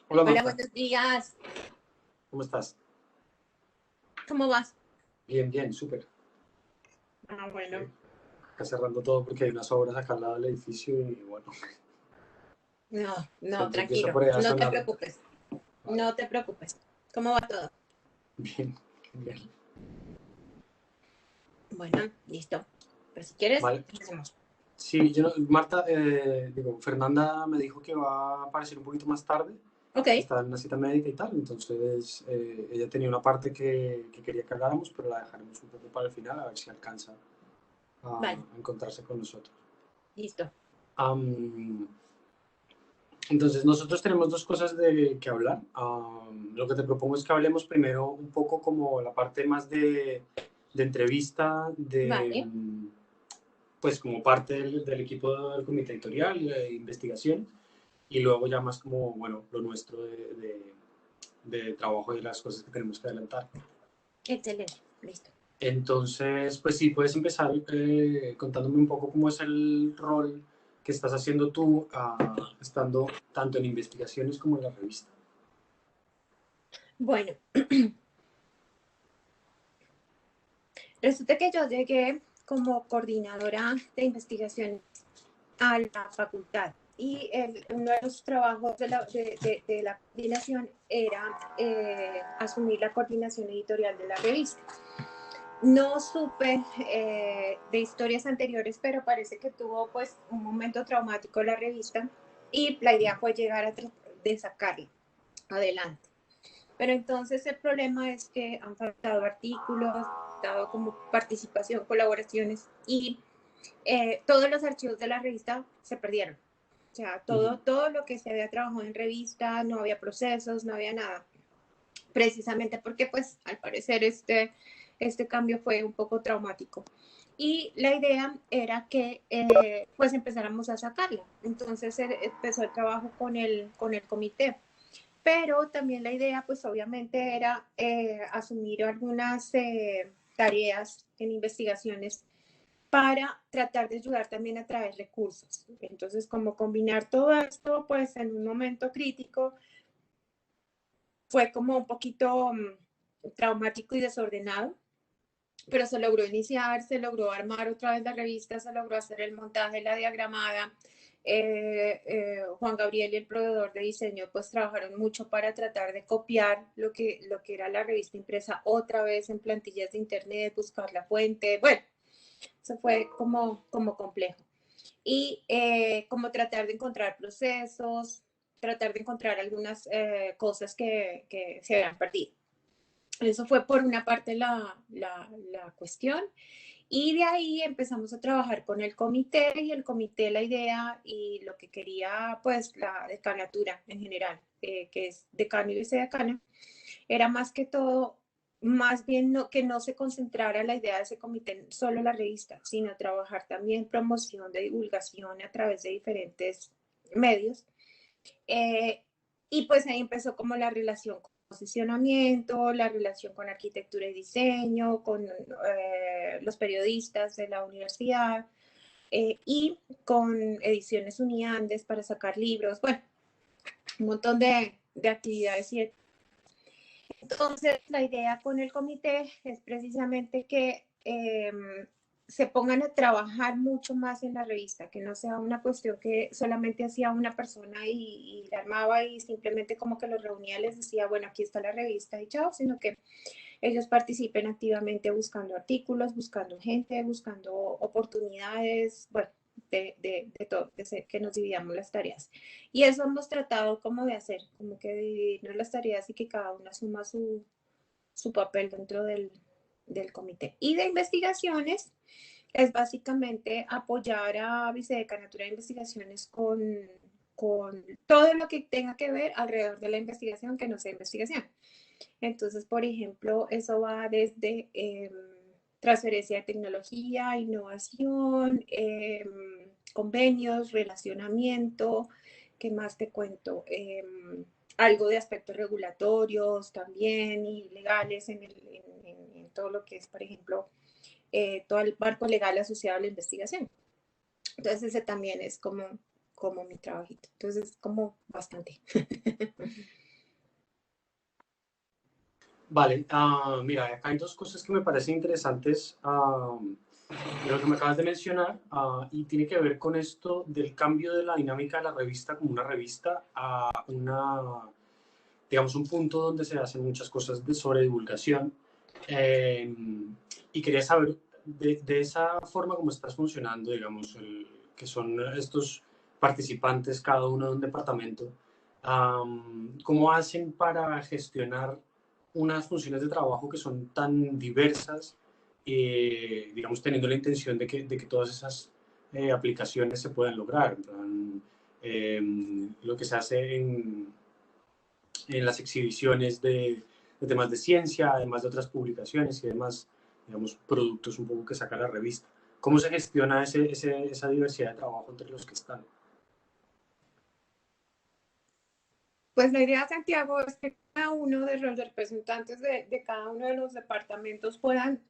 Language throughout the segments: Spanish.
Hola Hola, Marta, buenos días. ¿cómo estás? ¿Cómo vas? Bien, bien, súper. Ah, Sí. bueno. Acá cerrando todo porque hay unas obras acá al lado del edificio y bueno, No, no, pronto empieza tranquilo. por ahí a No te sonar. preocupes. Vale, No te preocupes. ¿Cómo va todo? bien, genial. Bueno, listo. Pues si quieres, Vale, empecemos. sí, Marta, Fernanda me dijo que va a aparecer un poquito más tarde, Ok, que está en una cita médica y tal, entonces ella tenía una parte que quería que habláramos, pero la dejaremos un poco para el final a ver si alcanza vale, a encontrarse con nosotros. listo. Am, Entonces, nosotros tenemos dos cosas de que hablar. Lo que te propongo es que hablemos primero un poco como la parte más de entrevista, Vale. pues como parte del equipo del comité editorial, de investigación, y luego ya más como, bueno, lo nuestro de trabajo y las cosas que tenemos que adelantar. Excelente. Listo. Entonces, pues sí, puedes empezar contándome un poco cómo es el rol que estás haciendo tú, estando tanto en investigaciones como en la revista. Bueno, resulta que yo llegué como coordinadora de investigación a la facultad y uno de los trabajos de la coordinación era asumir la coordinación editorial de la revista. No supe de historias anteriores, pero parece que tuvo pues un momento traumático la revista y la idea fue llegar a de sacarla adelante. Pero entonces el problema es que han faltado artículos, dado como participación, colaboraciones y todos los archivos de la revista se perdieron. O sea, Ujú. todo lo que se había trabajado en revista, no había procesos, no había nada. Precisamente porque pues al parecer este cambio fue un poco traumático. Y la idea era que pues empezáramos a sacarla. Entonces empezó el trabajo con el comité. Pero también la idea pues obviamente era asumir algunas tareas en investigaciones para tratar de ayudar también a traer recursos. Entonces, como combinar todo esto, pues en un momento crítico, fue como un poquito traumático y desordenado, pero se logró iniciar, se logró armar otra vez la revista, se logró hacer el montaje, la diagramada. Juan Gabriel y el proveedor de diseño pues trabajaron mucho para tratar de copiar lo que era la revista impresa otra vez en plantillas de internet, buscar la fuente, bueno, eso fue como complejo. Y como tratar de encontrar procesos, tratar de encontrar algunas cosas que se habían perdido. Eso fue por una parte la cuestión. Y de ahí empezamos a trabajar con el comité y el comité la idea y lo que quería pues la decanatura en general, que es decano y vicedecana, era más que todo, más bien no, que no se concentrara la idea de ese comité en solo la revista, sino trabajar también promoción de divulgación a través de diferentes medios. Eh, y pues ahí empezó como la relación con posicionamiento, la relación con arquitectura y diseño, con los periodistas de la universidad y con Ediciones Uniandes para sacar libros, bueno, un montón de actividades y entonces, la idea con el comité es precisamente que se pongan a trabajar mucho más en la revista, que no sea una cuestión que solamente hacía una persona y la armaba y simplemente como que los reunía, les decía, bueno, aquí está la revista y chao, sino que ellos participen activamente buscando artículos, buscando gente, buscando oportunidades, bueno, de todo, que nos dividamos las tareas. Y eso hemos tratado como de hacer, como que dividirnos las tareas y que cada una suma su papel dentro del comité. Y de investigaciones es básicamente apoyar a Vicedecanatura de Investigaciones con todo lo que tenga que ver alrededor de la investigación que no sea investigación. Entonces, por ejemplo, eso va desde transferencia de tecnología, innovación, convenios, relacionamiento, ¿qué más te cuento? Algo de aspectos regulatorios también y legales en todo lo que es, por ejemplo, todo el marco legal asociado a la investigación. Entonces, ese también es como como mi trabajito. Entonces, como bastante. Vale, mira, acá hay dos cosas que me parecen interesantes de lo que me acabas de mencionar y tiene que ver con esto del cambio de la dinámica de la revista como una revista a una, digamos, un punto donde se hacen muchas cosas sobre divulgación. Eh, y quería saber de esa forma como estás funcionando, digamos, que son estos participantes, cada uno de un departamento, ¿cómo hacen para gestionar unas funciones de trabajo que son tan diversas, digamos, teniendo la intención de que todas esas aplicaciones se puedan lograr? En plan, lo que se hace en las exhibiciones de temas de ciencia, además de otras publicaciones y demás, digamos, productos un poco que saca la revista. ¿Cómo se gestiona esa diversidad de trabajo entre los que están? Pues la idea, Santiago, es que cada uno de los representantes de cada uno de los departamentos puedan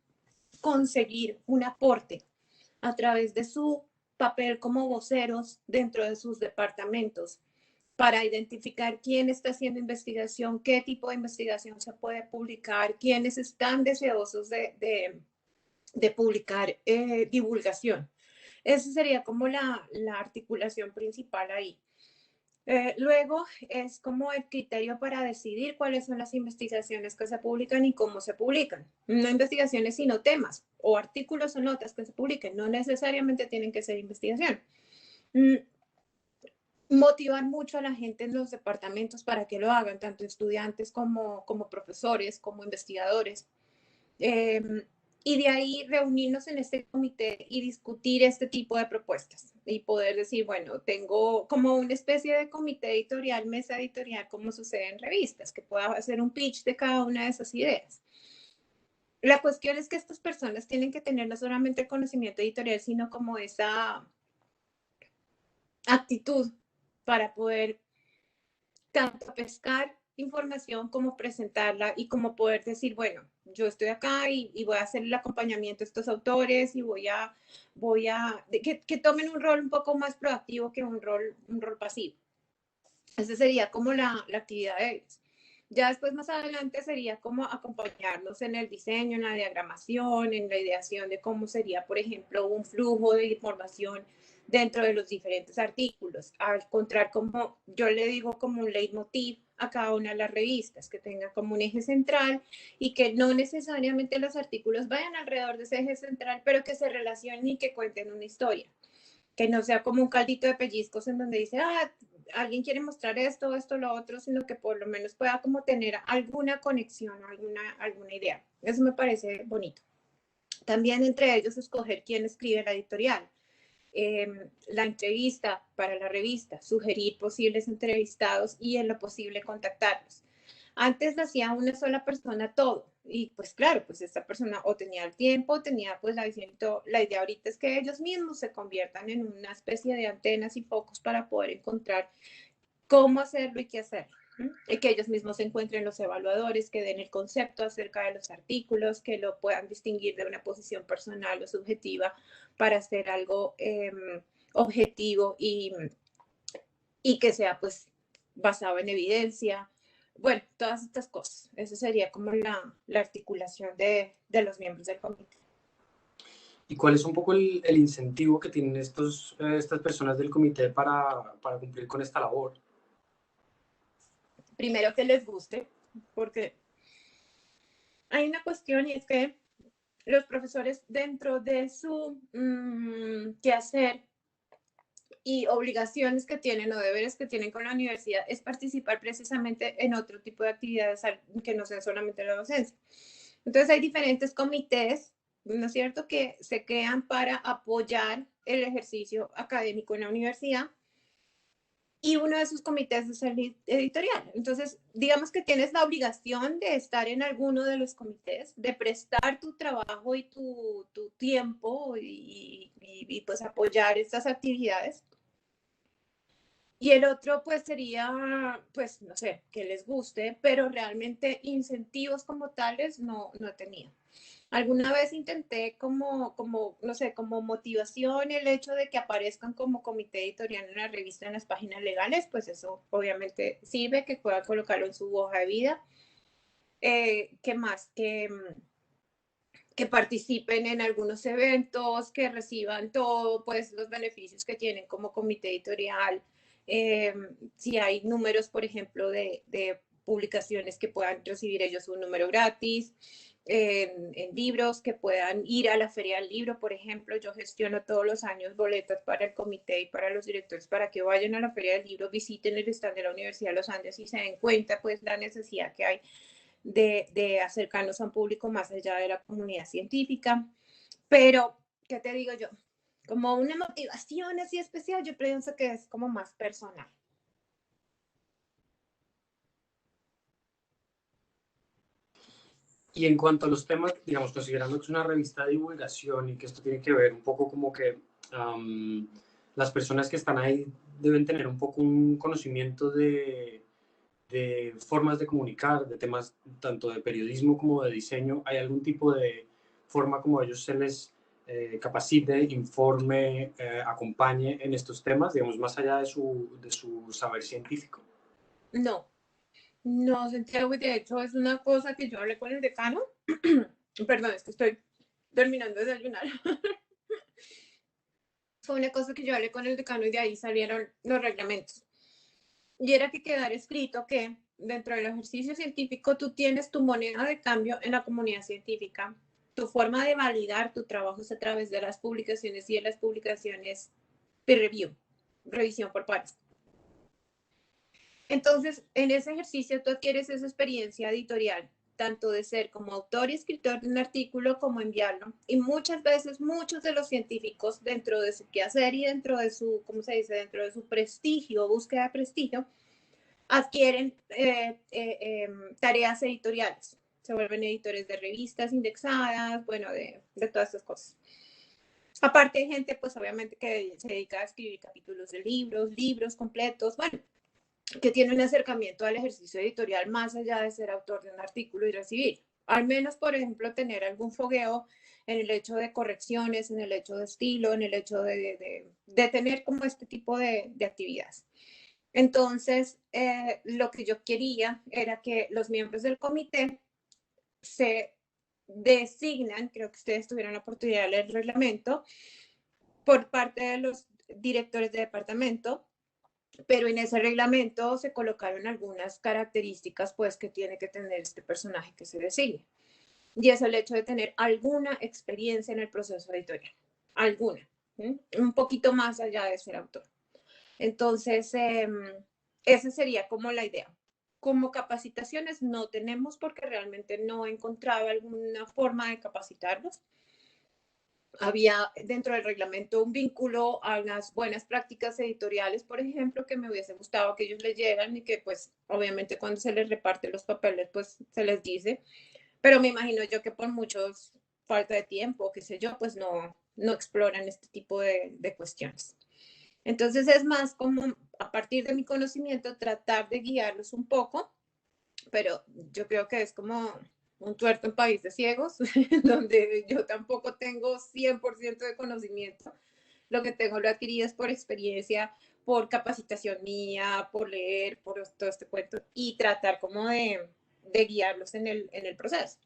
conseguir un aporte a través de su papel como voceros dentro de sus departamentos para identificar quién está haciendo investigación, qué tipo de investigación se puede publicar, quiénes están deseosos de publicar divulgación. Esa sería como la articulación principal ahí. Luego es como el criterio para decidir cuáles son las investigaciones que se publican y cómo se publican. No investigaciones, sino temas o artículos o notas que se publiquen. No necesariamente tienen que ser investigación. Motivar mucho a la gente en los departamentos para que lo hagan, tanto estudiantes como profesores, como investigadores. Y de ahí reunirnos en este comité y discutir este tipo de propuestas y poder decir, bueno, tengo como una especie de comité editorial, mesa editorial, como sucede en revistas, que pueda hacer un pitch de cada una de esas ideas. La cuestión es que estas personas tienen que tener no solamente el conocimiento editorial, sino como esa actitud para poder tanto pescar información como presentarla y como poder decir, bueno, yo estoy acá y voy a hacer el acompañamiento a estos autores y que tomen un rol un poco más proactivo que un rol pasivo. Esa sería como la actividad de ellos. Ya después, más adelante, sería como acompañarlos en el diseño, en la diagramación, en la ideación de cómo sería, por ejemplo, un flujo de información dentro de los diferentes artículos, al encontrar como, yo le digo, como un leitmotiv a cada una de las revistas, que tenga como un eje central y que no necesariamente los artículos vayan alrededor de ese eje central, pero que se relacionen y que cuenten una historia. Que no sea como un caldito de pellizcos en donde dice, alguien quiere mostrar esto, esto, lo otro, sino que por lo menos pueda como tener alguna conexión, alguna idea. Eso me parece bonito. También entre ellos escoger quién escribe la editorial, la entrevista para la revista, sugerir posibles entrevistados y en lo posible contactarlos. Antes lo hacía una sola persona todo y pues claro, pues esta persona o tenía el tiempo, tenía pues la visión y todo. La idea ahorita es que ellos mismos se conviertan en una especie de antenas y focos para poder encontrar cómo hacerlo y qué hacer. Y que ellos mismos encuentren los evaluadores, que den el concepto acerca de los artículos, que lo puedan distinguir de una posición personal o subjetiva para hacer algo objetivo y que sea pues basado en evidencia. Bueno, todas estas cosas. Esa sería como la articulación de los miembros del comité. ¿Y cuál es un poco el incentivo que tienen estas personas del comité para cumplir con esta labor? Primero que les guste, porque hay una cuestión y es que los profesores dentro de su quehacer y obligaciones que tienen o deberes que tienen con la universidad es participar precisamente en otro tipo de actividades que no sean solamente la docencia. Entonces hay diferentes comités, ¿no es cierto?, que se crean para apoyar el ejercicio académico en la universidad y uno de esos comités es el editorial. Entonces, digamos que tienes la obligación de estar en alguno de los comités, de prestar tu trabajo y tu tiempo y pues apoyar estas actividades. Y el otro, pues, sería, pues, no sé, que les guste, pero realmente incentivos como tales no he tenido. Alguna vez intenté como, no sé, como motivación el hecho de que aparezcan como comité editorial en la revista en las páginas legales, pues eso obviamente sirve, que pueda colocarlo en su hoja de vida. ¿Qué más? Que participen en algunos eventos, que reciban todos pues, los beneficios que tienen como comité editorial. Si hay números, por ejemplo, de publicaciones que puedan recibir ellos un número gratis, en libros que puedan ir a la feria del libro, por ejemplo. Yo gestiono todos los años boletas para el comité y para los directores para que vayan a la feria del libro, visiten el stand de la Universidad de los Andes y se den cuenta pues la necesidad que hay de acercarnos a un público más allá de la comunidad científica. Pero, ¿qué te digo yo? Como una motivación así especial, yo pienso que es como más personal. Y en cuanto a los temas, digamos, considerando que es una revista de divulgación y que esto tiene que ver un poco como que las personas que están ahí deben tener un poco un conocimiento de formas de comunicar, de temas tanto de periodismo como de diseño. ¿Hay algún tipo de forma como ellos se les capacite, informe, acompañe en estos temas, digamos, más allá de su saber científico? No, no, Santiago, de hecho es una cosa que yo hablé con el decano. Perdón, es que estoy terminando de desayunar. Fue una cosa que yo hablé con el decano y de ahí salieron los reglamentos. Y era que quedara escrito que dentro del ejercicio científico tú tienes tu moneda de cambio en la comunidad científica. Tu forma de validar tu trabajo es a través de las publicaciones y de las publicaciones peer review, revisión por pares. Entonces, en ese ejercicio tú adquieres esa experiencia editorial, tanto de ser como autor y escritor de un artículo como enviarlo. Y muchas veces muchos de los científicos dentro de su quehacer y dentro de su, ¿cómo se dice?, dentro de su prestigio, búsqueda de prestigio, adquieren tareas editoriales. Se vuelven editores de revistas indexadas, bueno, de todas estas cosas. Aparte hay gente, pues obviamente, que se dedica a escribir capítulos de libros, libros completos, bueno, que tiene un acercamiento al ejercicio editorial más allá de ser autor de un artículo y recibir. Al menos, por ejemplo, tener algún fogueo en el hecho de correcciones, en el hecho de estilo, en el hecho de tener como este tipo de actividades. Entonces, lo que yo quería era que los miembros del comité se designan, creo que ustedes tuvieron la oportunidad de leer el reglamento, por parte de los directores de departamento, pero en ese reglamento se colocaron algunas características pues que tiene que tener este personaje que se designe. Y es el hecho de tener alguna experiencia en el proceso editorial, alguna, un poquito más allá de ser autor. Entonces, esa sería como la idea. Como capacitaciones no tenemos porque realmente no he encontrado alguna forma de capacitarlos. Había dentro del reglamento un vínculo a unas buenas prácticas editoriales, por ejemplo, que me hubiese gustado que ellos leyeran y que pues obviamente cuando se les reparte los papeles pues se les dice, pero me imagino yo que por muchos falta de tiempo, qué sé yo, pues no exploran este tipo de cuestiones. Entonces es más como a partir de mi conocimiento tratar de guiarlos un poco, pero yo creo que es como un tuerto en país de ciegos, donde yo tampoco tengo 100% de conocimiento. Lo que tengo lo adquirido es por experiencia, por capacitación mía, por leer, por todo este cuento y tratar como de guiarlos en el proceso.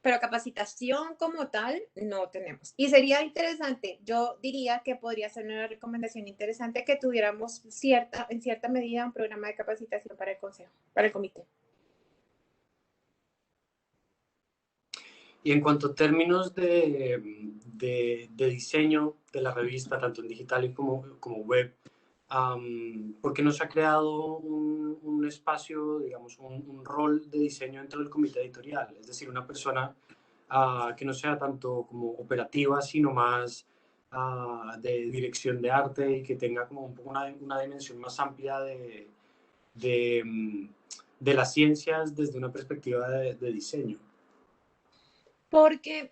Pero capacitación como tal no tenemos. Y sería interesante, yo diría que podría ser una recomendación interesante que tuviéramos en cierta medida un programa de capacitación para el consejo, para el comité. Y en cuanto a términos de diseño de la revista, tanto en digital y como web, ¿por qué no se ha creado un espacio, digamos, un rol de diseño dentro del comité editorial? Es decir, una persona que no sea tanto como operativa, sino más de dirección de arte y que tenga como un poco una dimensión más amplia de, de las ciencias desde una perspectiva de diseño. Porque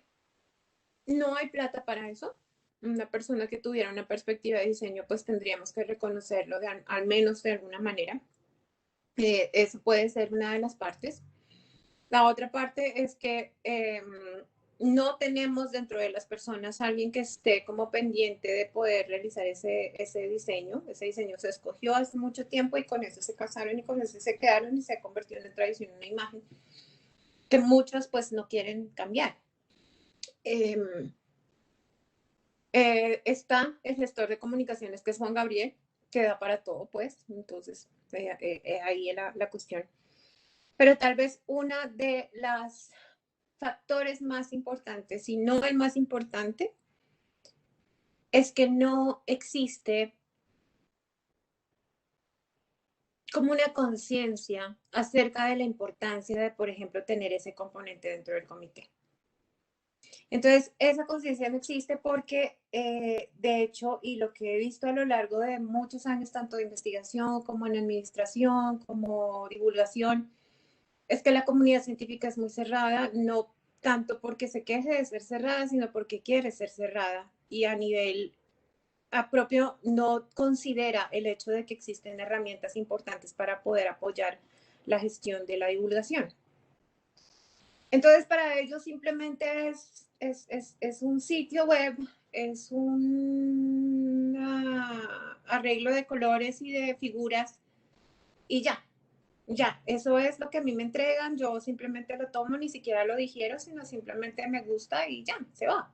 no hay plata para eso. Una persona que tuviera una perspectiva de diseño, pues tendríamos que reconocerlo al menos de alguna manera. Eso puede ser una de las partes. La otra parte es que no tenemos dentro de las personas alguien que esté como pendiente de poder realizar ese diseño. Ese diseño se escogió hace mucho tiempo y con eso se casaron y con eso se quedaron y se ha convertido en una tradición, en una imagen que muchos pues no quieren cambiar. Está el gestor de comunicaciones, que es Juan Gabriel, que da para todo, pues. Entonces, ahí era la cuestión. Pero tal vez una de las factores más importantes, si no el más importante, es que no existe como una conciencia acerca de la importancia de, por ejemplo, tener ese componente dentro del comité. Entonces, esa conciencia no existe porque, de hecho, y lo que he visto a lo largo de muchos años, tanto de investigación como en administración, como divulgación, es que la comunidad científica es muy cerrada, no tanto porque se queje de ser cerrada, sino porque quiere ser cerrada y a nivel propio no considera el hecho de que existen herramientas importantes para poder apoyar la gestión de la divulgación. Entonces, para ellos simplemente es un sitio web, es un arreglo de colores y de figuras y ya, eso es lo que a mí me entregan, yo simplemente lo tomo, ni siquiera lo digiero, sino simplemente me gusta y ya, se va.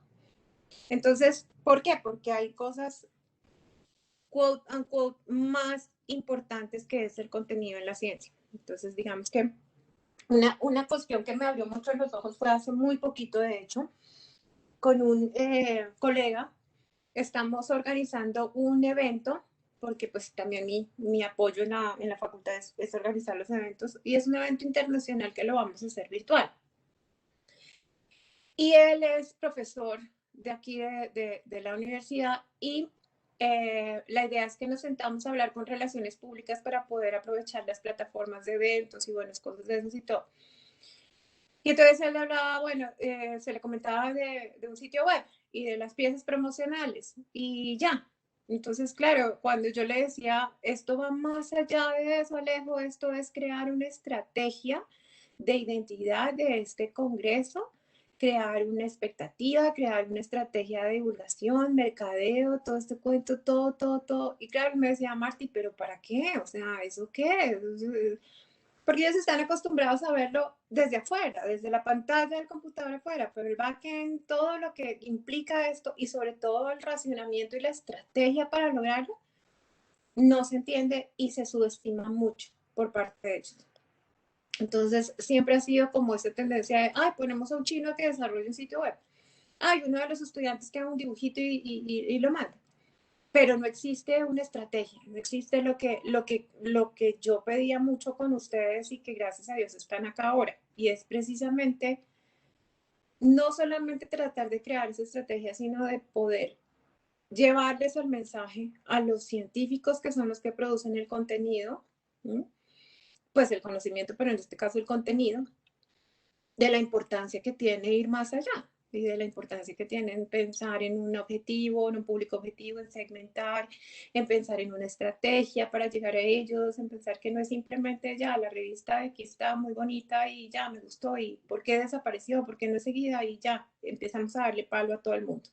Entonces, ¿por qué? Porque hay cosas, quote unquote, más importantes que es el contenido en la ciencia. Entonces, digamos que una cuestión que me abrió mucho los ojos fue hace muy poquito, de hecho, con un colega, estamos organizando un evento, porque pues también mi apoyo en la facultad es organizar los eventos, y es un evento internacional que lo vamos a hacer virtual. Y él es profesor de aquí de la universidad y la idea es que nos sentamos a hablar con relaciones públicas para poder aprovechar las plataformas de eventos y buenas cosas de eso y todo. Y entonces él hablaba, bueno, se le comentaba de un sitio web y de las piezas promocionales y ya. Entonces, claro, cuando yo le decía, esto va más allá de eso, Alejo, esto es crear una estrategia de identidad de este congreso, crear una expectativa, crear una estrategia de divulgación, mercadeo, todo este cuento, todo. Y claro, me decía, Marty, ¿pero para qué? O sea, ¿eso qué? Porque ellos están acostumbrados a verlo desde afuera, desde la pantalla del computador afuera, pero el backend, todo lo que implica esto y sobre todo el racionamiento y la estrategia para lograrlo, no se entiende y se subestima mucho por parte de ellos. Entonces, siempre ha sido como esa tendencia de, ay, ponemos a un chino que desarrolle un sitio web. Ay, uno de los estudiantes que haga un dibujito y lo manda. Pero no existe una estrategia, no existe lo que yo pedía mucho con ustedes y que gracias a Dios están acá ahora. Y es precisamente no solamente tratar de crear esa estrategia, sino de poder llevarles el mensaje a los científicos que son los que producen el contenido, ¿sí? Pues el conocimiento, pero en este caso el contenido, de la importancia que tiene ir más allá y de la importancia que tiene en pensar en un objetivo, en un público objetivo, en segmentar, en pensar en una estrategia para llegar a ellos, en pensar que no es simplemente ya la revista de aquí está muy bonita y ya me gustó y por qué desapareció, por qué no es seguida y ya empezamos a darle palo a todo el mundo.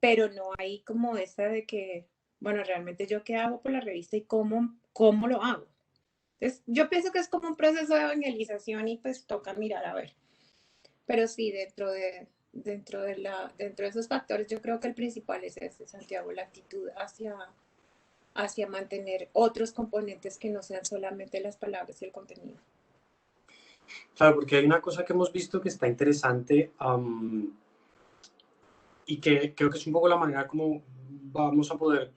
Pero no hay como esa de que, bueno, realmente yo qué hago por la revista y cómo lo hago. Entonces, yo pienso que es como un proceso de evangelización y pues toca mirar a ver. Pero sí, dentro de esos factores, yo creo que el principal es ese, Santiago, la actitud hacia mantener otros componentes que no sean solamente las palabras y el contenido. Claro, porque hay una cosa que hemos visto que está interesante y que creo que es un poco la manera como vamos a poder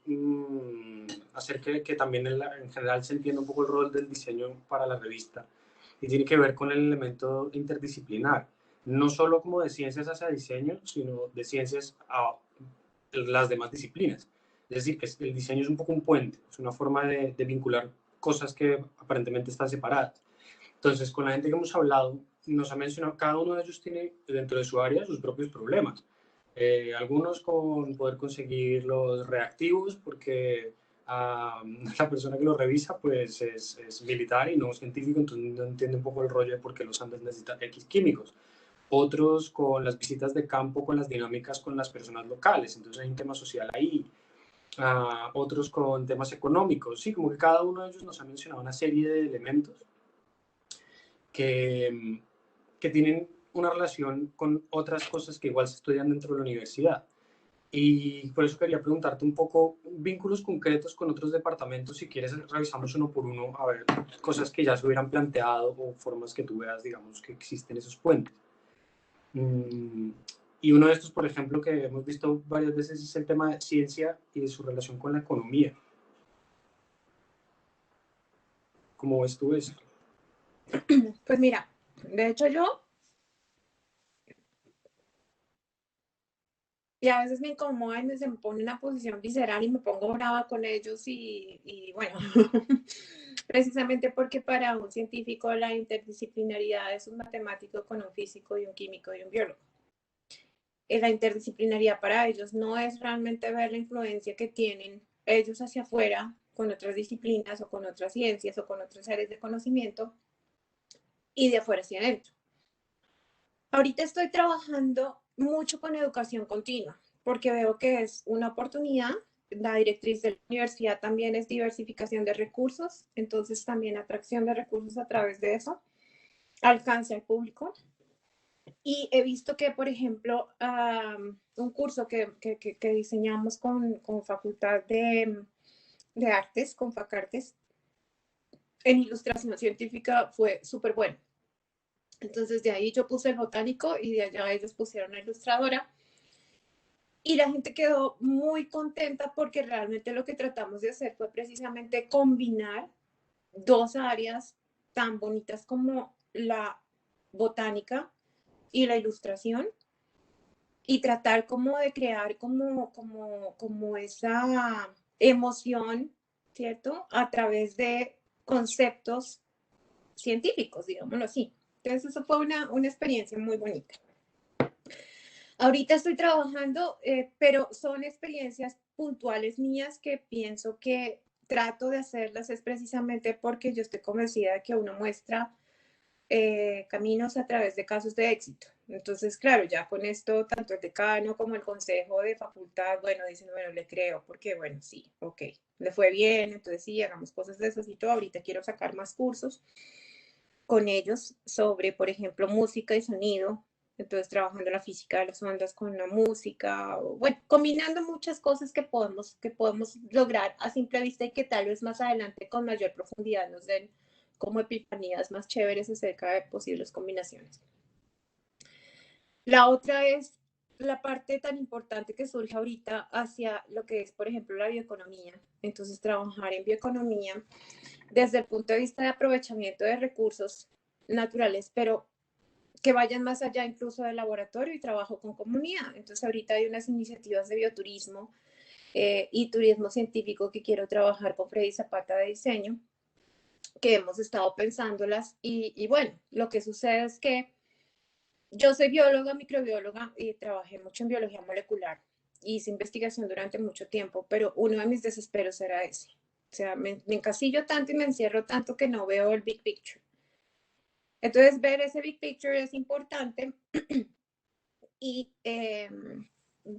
hacer que también en general se entienda un poco el rol del diseño para la revista. Y tiene que ver con el elemento interdisciplinar, no solo como de ciencias hacia diseño, sino de ciencias a las demás disciplinas. Es decir, que el diseño es un poco un puente, es una forma de vincular cosas que aparentemente están separadas. Entonces, con la gente que hemos hablado, nos ha mencionado, cada uno de ellos tiene dentro de su área sus propios problemas. Algunos con poder conseguir los reactivos, porque la persona que los revisa pues es militar y no científico, entonces no entiende un poco el rollo de por qué los Andes necesitan X químicos. otros con las visitas de campo, con las dinámicas con las personas locales, entonces hay un tema social ahí, otros con temas económicos, sí, como que cada uno de ellos nos ha mencionado una serie de elementos que, que tienen una relación con otras cosas que igual se estudian dentro de la universidad. Y por eso quería preguntarte un poco vínculos concretos con otros departamentos. Si quieres, revisamos uno por uno a ver cosas que ya se hubieran planteado o formas que tú veas, digamos, que existen esos puentes. Y uno de estos, por ejemplo, que hemos visto varias veces es el tema de ciencia y de su relación con la economía. ¿Cómo ves tú esto? Pues mira, de hecho yo, y a veces me incomoda y se me pone en una posición visceral y me pongo brava con ellos y bueno, precisamente porque para un científico la interdisciplinaridad es un matemático con un físico y un químico y un biólogo. La interdisciplinaridad para ellos no es realmente ver la influencia que tienen ellos hacia afuera con otras disciplinas o con otras ciencias o con otras áreas de conocimiento y de afuera hacia adentro. Ahorita estoy trabajando mucho con educación continua porque veo que es una oportunidad. La directriz de la universidad también es diversificación de recursos, entonces también atracción de recursos a través de eso, alcance al público. Y he visto que, por ejemplo, un curso que diseñamos con Facultad de Artes, con FACARTES, en ilustración científica fue súper bueno. Entonces de ahí yo puse el botánico y de allá ellos pusieron la ilustradora. Y la gente quedó muy contenta porque realmente lo que tratamos de hacer fue precisamente combinar dos áreas tan bonitas como la botánica y la ilustración y tratar como de crear como esa emoción, ¿cierto? A través de conceptos científicos, digámoslo así. Entonces eso fue una experiencia muy bonita. Ahorita estoy trabajando, pero son experiencias puntuales mías que pienso que trato de hacerlas es precisamente porque yo estoy convencida de que uno muestra caminos a través de casos de éxito. Entonces, claro, ya con esto, tanto el decano como el consejo de facultad, bueno, dicen, bueno, le creo, porque bueno, sí, ok, le fue bien, entonces sí, hagamos cosas de esas y todo. Ahorita quiero sacar más cursos con ellos sobre, por ejemplo, música y sonido. Entonces, trabajando la física de las ondas con la música, o, bueno, combinando muchas cosas que podemos lograr a simple vista y que tal vez más adelante con mayor profundidad nos den como epifanías más chéveres acerca de posibles combinaciones. La otra es la parte tan importante que surge ahorita hacia lo que es, por ejemplo, la bioeconomía. Entonces, trabajar en bioeconomía desde el punto de vista de aprovechamiento de recursos naturales, pero que vayan más allá incluso del laboratorio y trabajo con comunidad. Entonces, ahorita hay unas iniciativas de bioturismo y turismo científico que quiero trabajar con Freddy Zapata de diseño, que hemos estado pensándolas y bueno, lo que sucede es que yo soy bióloga, microbióloga y trabajé mucho en biología molecular. Hice investigación durante mucho tiempo, pero uno de mis desesperos era ese. O sea, me encasillo tanto y me encierro tanto que no veo el big picture. Entonces, ver ese big picture es importante y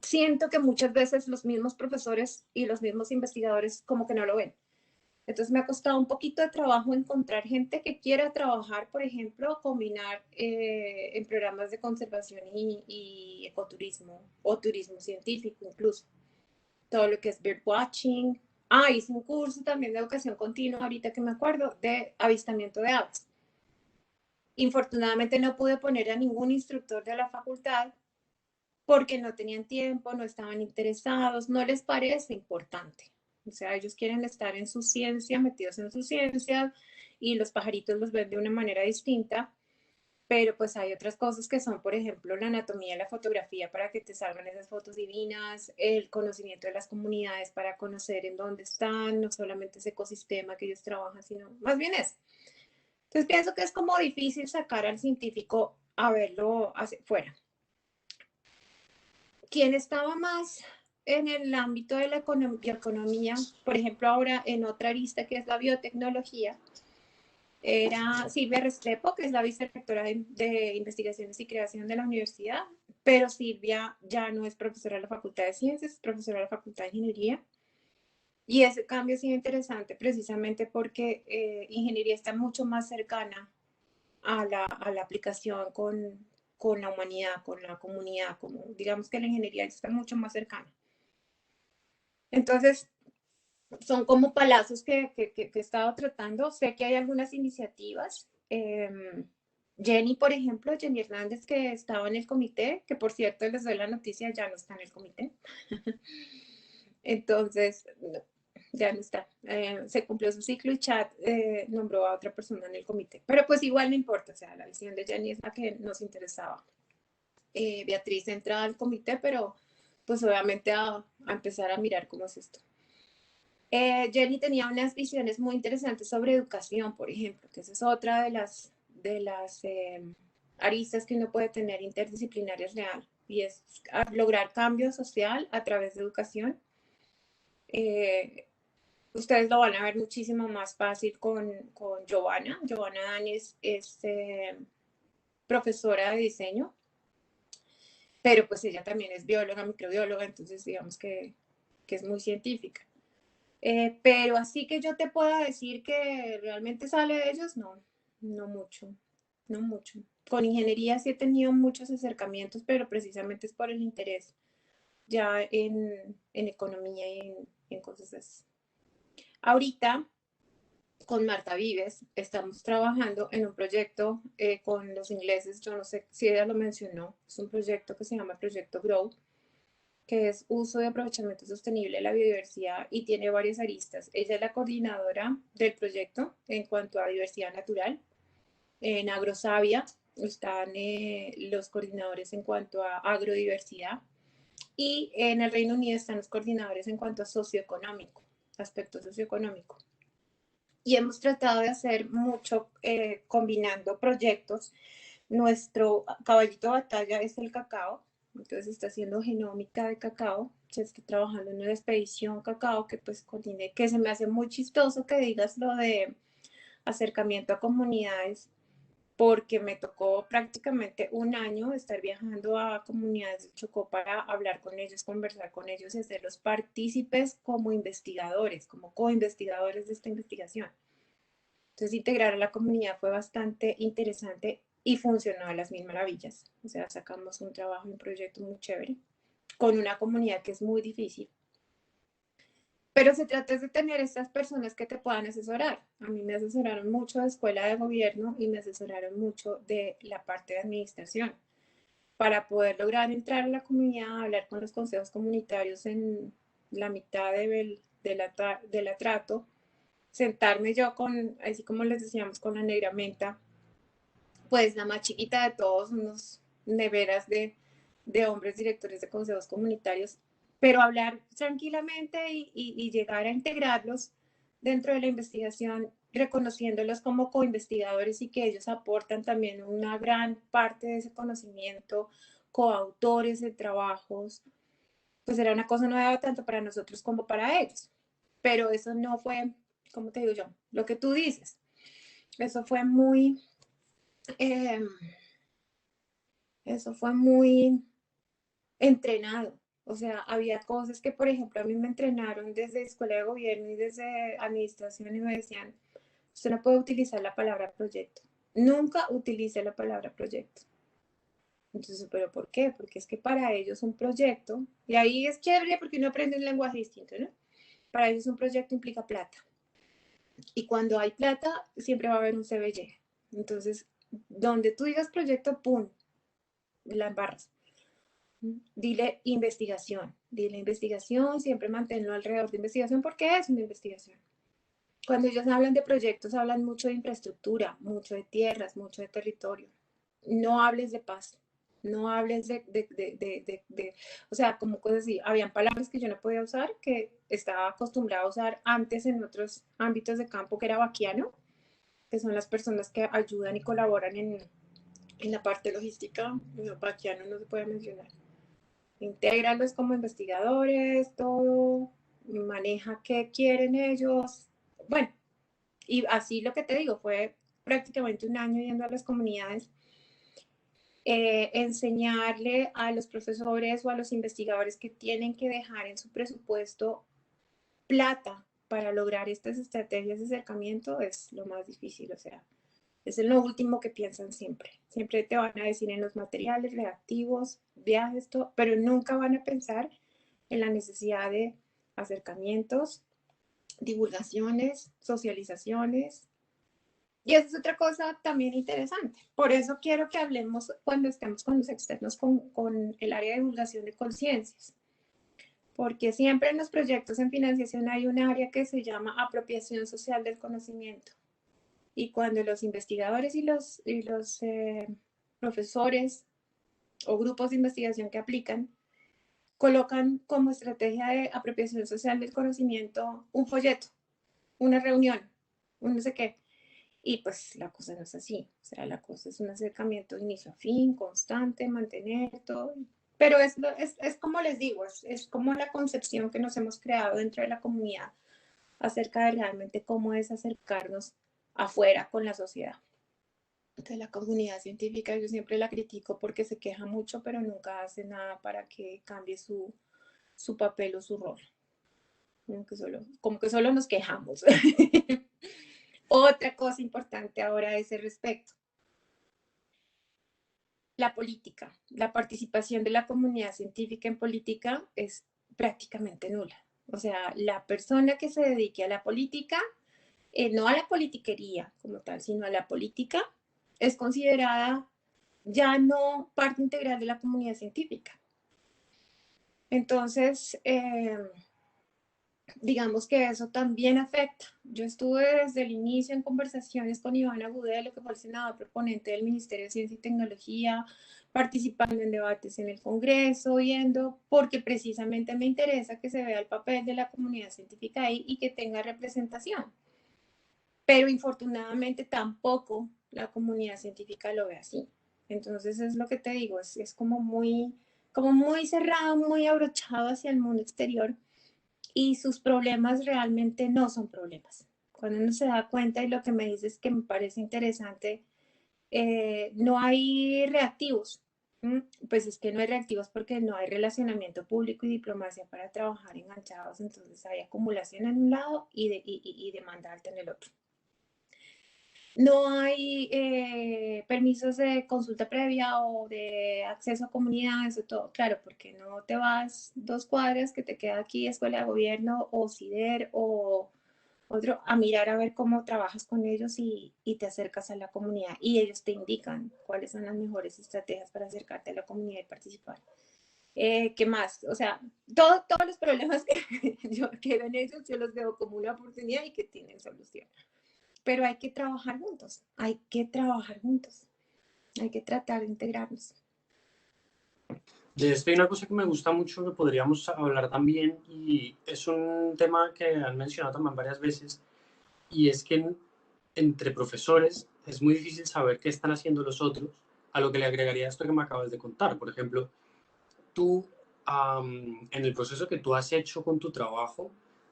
siento que muchas veces los mismos profesores y los mismos investigadores como que no lo ven. Entonces me ha costado un poquito de trabajo encontrar gente que quiera trabajar, por ejemplo, combinar en programas de conservación y ecoturismo o turismo científico incluso. Todo lo que es birdwatching. Hice un curso también de educación continua, ahorita que me acuerdo, de avistamiento de aves. Infortunadamente no pude poner a ningún instructor de la facultad porque no tenían tiempo, no estaban interesados, no les parece importante. O sea, ellos quieren estar en su ciencia, metidos en su ciencia, y los pajaritos los ven de una manera distinta, pero pues hay otras cosas que son, por ejemplo, la anatomía de la fotografía para que te salgan esas fotos divinas, el conocimiento de las comunidades para conocer en dónde están, no solamente ese ecosistema que ellos trabajan, sino más bien es. Entonces pienso que es como difícil sacar al científico a verlo hacia fuera. Quien estaba más en el ámbito de la economía, por ejemplo, ahora en otra arista que es la biotecnología, era Silvia Restrepo, que es la vicerrectora de Investigaciones y Creación de la universidad, pero Silvia ya no es profesora de la Facultad de Ciencias, es profesora de la Facultad de Ingeniería. Y ese cambio ha sido interesante precisamente porque ingeniería está mucho más cercana a la aplicación con la humanidad, con la comunidad, como digamos que la ingeniería está mucho más cercana. Entonces, son como palazos que he estado tratando. Sé que hay algunas iniciativas. Jenny, por ejemplo, Jenny Hernández, que estaba en el comité, que por cierto les doy la noticia, ya no está en el comité. Entonces, no, ya no está. Se cumplió su ciclo y Chat nombró a otra persona en el comité. Pero pues igual no importa, o sea, la visión de Jenny es la que nos interesaba. Beatriz entra al comité, pero pues obviamente a empezar a mirar cómo es esto. Jenny tenía unas visiones muy interesantes sobre educación, por ejemplo, que esa es otra de las aristas que uno puede tener interdisciplinarias real, y es lograr cambio social a través de educación. Ustedes lo van a ver muchísimo más fácil con Giovanna. Giovanna Dani es profesora de diseño, pero pues ella también es bióloga, microbióloga, entonces digamos que es muy científica. Pero así que yo te pueda decir que realmente sale de ellos, no, no mucho, no mucho. Con ingeniería sí he tenido muchos acercamientos, pero precisamente es por el interés ya en economía y en cosas así. Ahorita, con Marta Vives, estamos trabajando en un proyecto con los ingleses, yo no sé si ella lo mencionó, es un proyecto que se llama Proyecto Grow, que es uso y aprovechamiento sostenible de la biodiversidad y tiene varias aristas. Ella es la coordinadora del proyecto en cuanto a diversidad natural. En Agrosavia están los coordinadores en cuanto a agrodiversidad y en el Reino Unido están los coordinadores en cuanto a socioeconómico, aspecto socioeconómico. Y hemos tratado de hacer mucho combinando proyectos. Nuestro caballito de batalla es el cacao, entonces está haciendo genómica de cacao, se está trabajando en una expedición cacao que pues coordine, que se me hace muy chistoso que digas lo de acercamiento a comunidades, porque me tocó prácticamente un año estar viajando a comunidades del Chocó para hablar con ellos, conversar con ellos y hacerlos partícipes como investigadores, como co-investigadores de esta investigación. Entonces, integrar a la comunidad fue bastante interesante y funcionó a las mil maravillas. O sea, sacamos un trabajo y un proyecto muy chévere con una comunidad que es muy difícil. Pero se trata de tener estas personas que te puedan asesorar. A mí me asesoraron mucho de escuela de gobierno y me asesoraron mucho de la parte de administración para poder lograr entrar a la comunidad, hablar con los consejos comunitarios en la mitad de la trato, sentarme yo con, así como les decíamos, con la negra menta, pues la más chiquita de todos, unos neveras de hombres directores de consejos comunitarios, pero hablar tranquilamente y llegar a integrarlos dentro de la investigación, reconociéndolos como coinvestigadores y que ellos aportan también una gran parte de ese conocimiento, coautores de trabajos, pues era una cosa nueva tanto para nosotros como para ellos. Pero eso no fue, ¿cómo te digo yo? Lo que tú dices. Eso fue muy, eh, eso fue muy entrenado. O sea, había cosas que, por ejemplo, a mí me entrenaron desde escuela de gobierno y desde administración y me decían, usted no puede utilizar la palabra proyecto. Nunca utilice la palabra proyecto. Entonces, ¿pero por qué? Porque es que para ellos un proyecto, y ahí es chévere porque uno aprende un lenguaje distinto, ¿no? Para ellos un proyecto implica plata. Y cuando hay plata, siempre va a haber un CBY. Entonces, donde tú digas proyecto, ¡pum!, la embarras. Dile investigación, siempre manténlo alrededor de investigación porque es una investigación. Cuando ellos hablan de proyectos, hablan mucho de infraestructura, mucho de tierras, mucho de territorio. No hables de paz, no hables o sea, como cosas así. Habían palabras que yo no podía usar, que estaba acostumbrada a usar antes en otros ámbitos de campo, que era vaquiano, que son las personas que ayudan y colaboran en la parte logística. No, vaquiano no se puede mencionar. Intégralos como investigadores, todo, maneja qué quieren ellos. Bueno, y así lo que te digo fue prácticamente un año yendo a las comunidades, enseñarle a los profesores o a los investigadores que tienen que dejar en su presupuesto plata para lograr estas estrategias de acercamiento es lo más difícil, o sea, es lo último que piensan siempre. Siempre te van a decir en los materiales, reactivos, viajes, todo, pero nunca van a pensar en la necesidad de acercamientos, divulgaciones, socializaciones. Y esa es otra cosa también interesante. Por eso quiero que hablemos cuando estemos con los externos con el área de divulgación de conciencias. Porque siempre en los proyectos en financiación hay un área que se llama apropiación social del conocimiento. Y cuando los investigadores y los profesores o grupos de investigación que aplican colocan como estrategia de apropiación social del conocimiento un folleto, una reunión, un no sé qué. Y pues la cosa no es así. O sea, la cosa es un acercamiento de inicio a fin, constante, mantener todo. Pero es como les digo, es como la concepción que nos hemos creado dentro de la comunidad acerca de realmente cómo es acercarnos afuera con la sociedad. Entonces la comunidad científica yo siempre la critico porque se queja mucho, pero nunca hace nada para que cambie su papel o su rol. Como que solo nos quejamos. Otra cosa importante ahora a ese respecto. La política, la participación de la comunidad científica en política es prácticamente nula. O sea, la persona que se dedique a la política, no a la politiquería como tal, sino a la política, es considerada ya no parte integral de la comunidad científica. Entonces, digamos que eso también afecta. Yo estuve desde el inicio en conversaciones con Iván Agudelo, que fue el senador proponente del Ministerio de Ciencia y Tecnología, participando en debates en el Congreso, viendo, porque precisamente me interesa que se vea el papel de la comunidad científica ahí y que tenga representación. Pero infortunadamente tampoco la comunidad científica lo ve así. Entonces es lo que te digo, es como muy cerrado, muy abrochado hacia el mundo exterior y sus problemas realmente no son problemas. Cuando uno se da cuenta y lo que me dices que me parece interesante, no hay reactivos. Pues es que no hay reactivos porque no hay relacionamiento público y diplomacia para trabajar enganchados, entonces hay acumulación en un lado y demanda alta en el otro. No hay permisos de consulta previa o de acceso a comunidades o todo, claro, porque no te vas 2 cuadras que te queda aquí Escuela de Gobierno o CIDER o otro a mirar a ver cómo trabajas con ellos y te acercas a la comunidad y ellos te indican cuáles son las mejores estrategias para acercarte a la comunidad y participar. ¿Qué más? O sea, todos los problemas que ven ellos yo los veo como una oportunidad y que tienen solución. Pero hay que trabajar juntos, hay que trabajar juntos, hay que tratar de integrarnos. De esto hay una cosa que me gusta mucho que podríamos hablar también y es un tema que han mencionado también varias veces y es que entre profesores es muy difícil saber qué están haciendo los otros, a lo que le agregaría esto que me acabas de contar. Por ejemplo, tú en el proceso que tú has hecho con tu trabajo,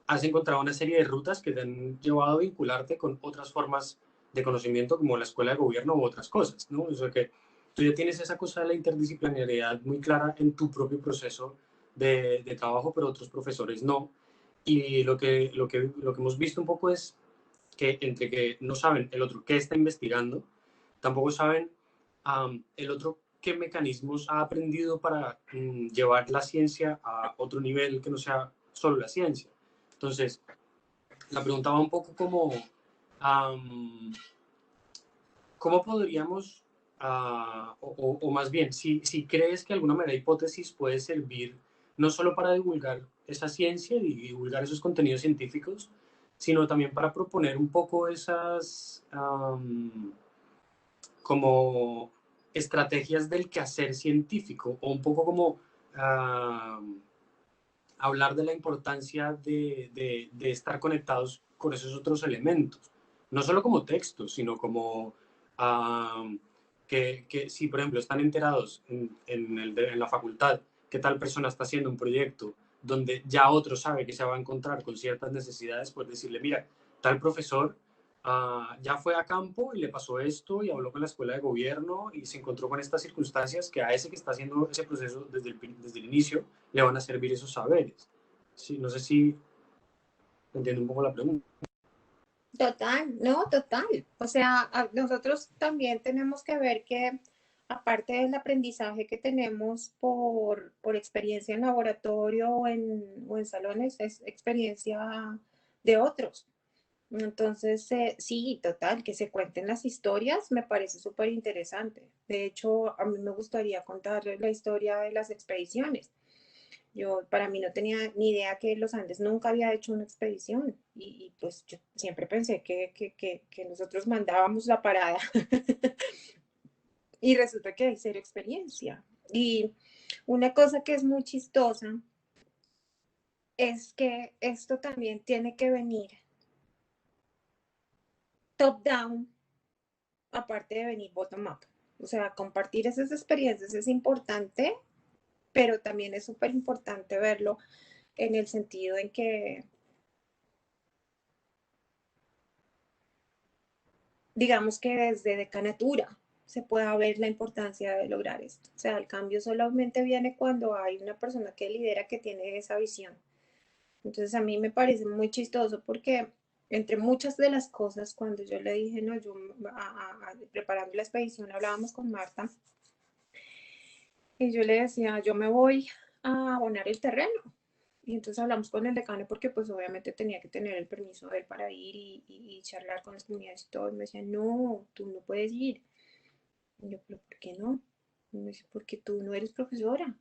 has encontrado una serie de rutas que te han llevado a vincularte con otras formas de conocimiento como la escuela de gobierno u otras cosas, ¿no? O sea que tú ya tienes esa cosa de la interdisciplinariedad muy clara en tu propio proceso de trabajo, pero otros profesores no. Y lo que hemos visto un poco es que entre que no saben el otro qué está investigando, tampoco saben el otro qué mecanismos ha aprendido para llevar la ciencia a otro nivel que no sea solo la ciencia. Entonces, la pregunta va un poco como, ¿cómo podríamos, o más bien, si crees que alguna manera de hipótesis puede servir no solo para divulgar esa ciencia y divulgar esos contenidos científicos, sino también para proponer un poco esas como estrategias del quehacer científico o un poco como hablar de la importancia de estar conectados con esos otros elementos, no solo como textos, sino como que si, por ejemplo, están enterados en la facultad que tal persona está haciendo un proyecto donde ya otro sabe que se va a encontrar con ciertas necesidades, pues decirle, mira, tal profesor ya fue a campo y le pasó esto y habló con la escuela de gobierno y se encontró con estas circunstancias que a ese que está haciendo ese proceso desde el inicio le van a servir esos saberes. Sí, no sé si entiendo un poco la pregunta. Total, no, total. O sea, nosotros también tenemos que ver que aparte del aprendizaje que tenemos por experiencia en laboratorio o en salones, es experiencia de otros. Entonces, sí, total, que se cuenten las historias me parece súper interesante. De hecho, a mí me gustaría contarles la historia de las expediciones. Yo, para mí no tenía ni idea que los Andes nunca había hecho una expedición y pues yo siempre pensé que nosotros mandábamos la parada y resulta que hay cero experiencia. Y una cosa que es muy chistosa es que esto también tiene que venir top down, aparte de venir bottom up. O sea, compartir esas experiencias es importante, pero también es súper importante verlo en el sentido en que, digamos que desde decanatura se pueda ver la importancia de lograr esto. O sea, el cambio solamente viene cuando hay una persona que lidera que tiene esa visión. Entonces a mí me parece muy chistoso porque entre muchas de las cosas, cuando yo le dije, no, yo preparando la expedición, hablábamos con Marta y yo le decía, yo me voy a abonar el terreno. Y entonces hablamos con el decano porque pues obviamente tenía que tener el permiso de él para ir y charlar con las comunidades y todo. Y me decía, no, tú no puedes ir. Y yo, pero ¿por qué no? Y me dice, porque tú no eres profesora.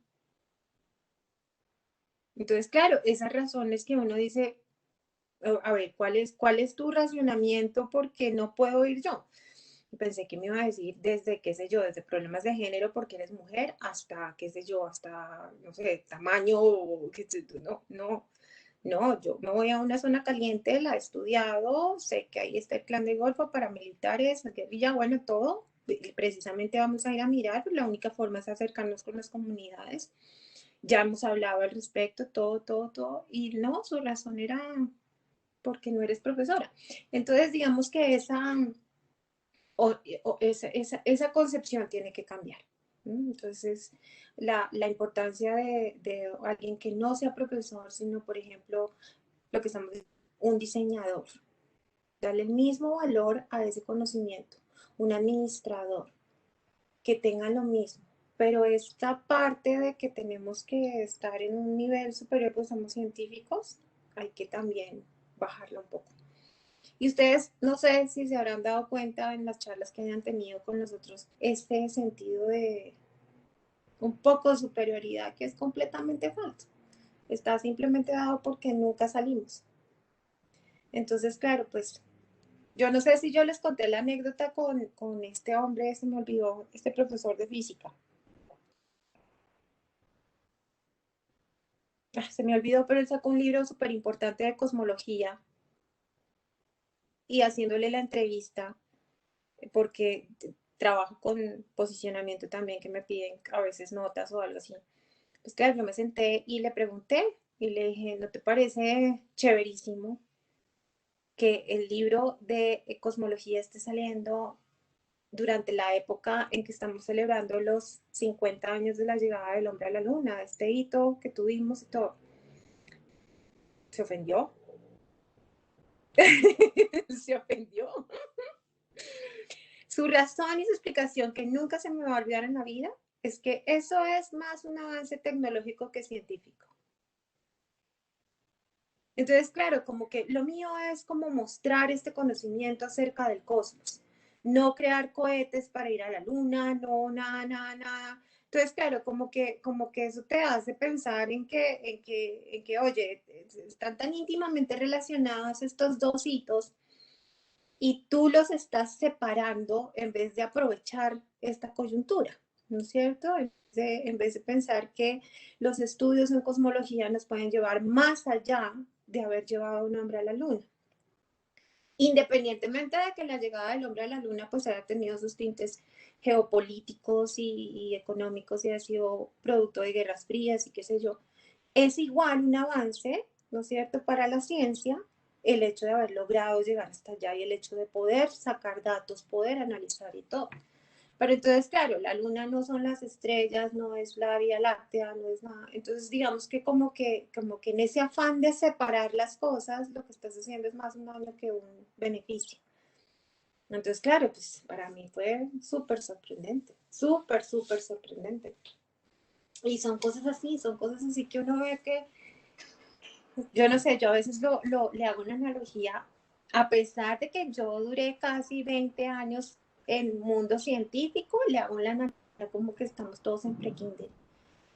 Entonces, claro, esas razones que uno dice, a ver, ¿cuál es tu racionamiento? Porque no puedo ir yo. Y pensé que me iba a decir desde, qué sé yo, desde problemas de género porque eres mujer hasta, qué sé yo, hasta, no sé, tamaño, no, no, no, yo me voy a una zona caliente, la he estudiado, sé que ahí está el plan de Golfo, paramilitares, guerrilla, bueno, todo. Precisamente vamos a ir a mirar, la única forma es acercarnos con las comunidades. Ya hemos hablado al respecto, todo, todo, todo, y no, su razón era porque no eres profesora. Entonces, digamos que esa concepción tiene que cambiar. Entonces, la importancia de alguien que no sea profesor, sino, por ejemplo, lo que estamos diciendo, un diseñador, darle el mismo valor a ese conocimiento, un administrador, que tenga lo mismo. Pero esta parte de que tenemos que estar en un nivel superior, pues somos científicos, hay que también bajarlo un poco. Y ustedes, no sé si se habrán dado cuenta en las charlas que hayan tenido con nosotros, este sentido de un poco de superioridad que es completamente falso. Está simplemente dado porque nunca salimos. Entonces, claro, pues yo no sé si yo les conté la anécdota con este hombre, se me olvidó, este profesor de física. Se me olvidó, pero él sacó un libro súper importante de cosmología y haciéndole la entrevista, porque trabajo con posicionamiento también, que me piden a veces notas o algo así. Pues claro, yo me senté y le pregunté y le dije, ¿no te parece chéverísimo que el libro de cosmología esté saliendo durante la época en que estamos celebrando los 50 años de la llegada del hombre a la luna, este hito que tuvimos y todo? Se ofendió. Se ofendió. Su razón y su explicación, que nunca se me va a olvidar en la vida, es que eso es más un avance tecnológico que científico. Entonces, claro, como que lo mío es como mostrar este conocimiento acerca del cosmos, no crear cohetes para ir a la luna, no, nada, nada, nada. Entonces, claro, como que eso te hace pensar en que, oye, están tan íntimamente relacionados estos dos hitos y tú los estás separando en vez de aprovechar esta coyuntura, ¿no es cierto? En vez de pensar que los estudios en cosmología nos pueden llevar más allá de haber llevado a un hombre a la luna. Independientemente de que la llegada del hombre a la luna pues haya tenido sus tintes geopolíticos y económicos y ha sido producto de guerras frías y qué sé yo, es igual un avance, ¿no es cierto?, para la ciencia el hecho de haber logrado llegar hasta allá y el hecho de poder sacar datos, poder analizar y todo. Pero entonces, claro, la luna no son las estrellas, no es la Vía Láctea, no es nada. Entonces, digamos que como que en ese afán de separar las cosas, lo que estás haciendo es más un daño que un beneficio. Entonces, claro, pues para mí fue súper sorprendente, súper, súper sorprendente. Y son cosas así que uno ve que, yo no sé, yo a veces le hago una analogía, a pesar de que yo duré casi 20 años en el mundo científico, le hago la analogía como que estamos todos en prekinder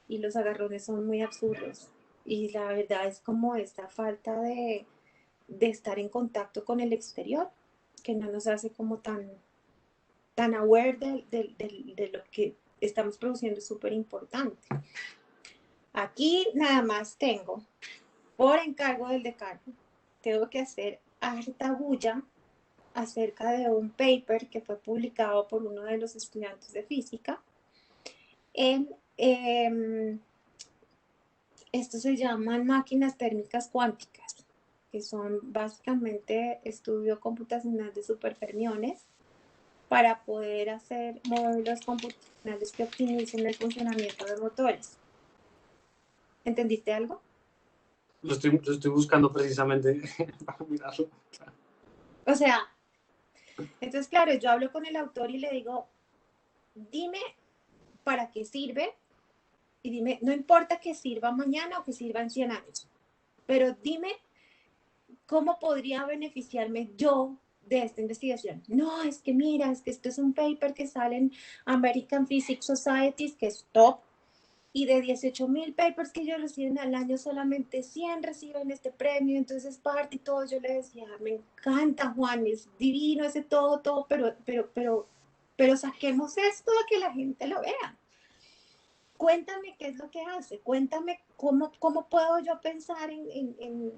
y los agarrones son muy absurdos. Y la verdad es como esta falta de estar en contacto con el exterior, que no nos hace como tan aware de lo que estamos produciendo, es súper importante. Aquí nada más tengo, por encargo del decano, tengo que hacer harta bulla acerca de un paper que fue publicado por uno de los estudiantes de física en, esto se llaman máquinas térmicas cuánticas, que son básicamente estudio computacional de superfermiones para poder hacer módulos computacionales que optimicen el funcionamiento de motores. ¿Entendiste algo? Lo estoy buscando precisamente para mirarlo. O sea, entonces, claro, yo hablo con el autor y le digo, dime para qué sirve y dime, no importa que sirva mañana o que sirva en 100 años, pero dime cómo podría beneficiarme yo de esta investigación. No, es que mira, es que esto es un paper que sale en American Physics Society, que es top, y de 18,000 papers que ellos reciben al año, solamente 100 reciben este premio, entonces parte y todo. Yo le decía, me encanta, Juan, es divino ese todo, pero saquemos esto a que la gente lo vea. Cuéntame qué es lo que hace, cuéntame cómo puedo yo pensar en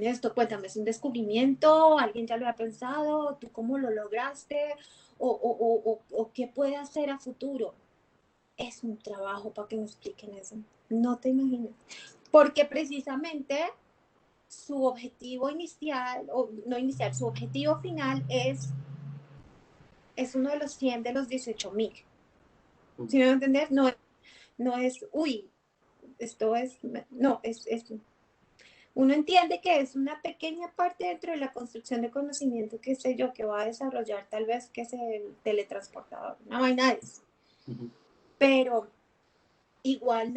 esto, cuéntame, ¿es un descubrimiento? ¿Alguien ya lo ha pensado? ¿Tú cómo lo lograste? ¿O qué puede hacer a futuro? Es un trabajo para que me expliquen eso. No te imaginas. Porque precisamente su objetivo inicial, o no inicial, su objetivo final es uno de los 100 de los 18,000. ¿Sí me va a entender? No es, uy, esto es, no, es uno entiende que es una pequeña parte dentro de la construcción de conocimiento, qué sé yo, que va a desarrollar tal vez que es el teletransportador, una vaina de eso. Pero igual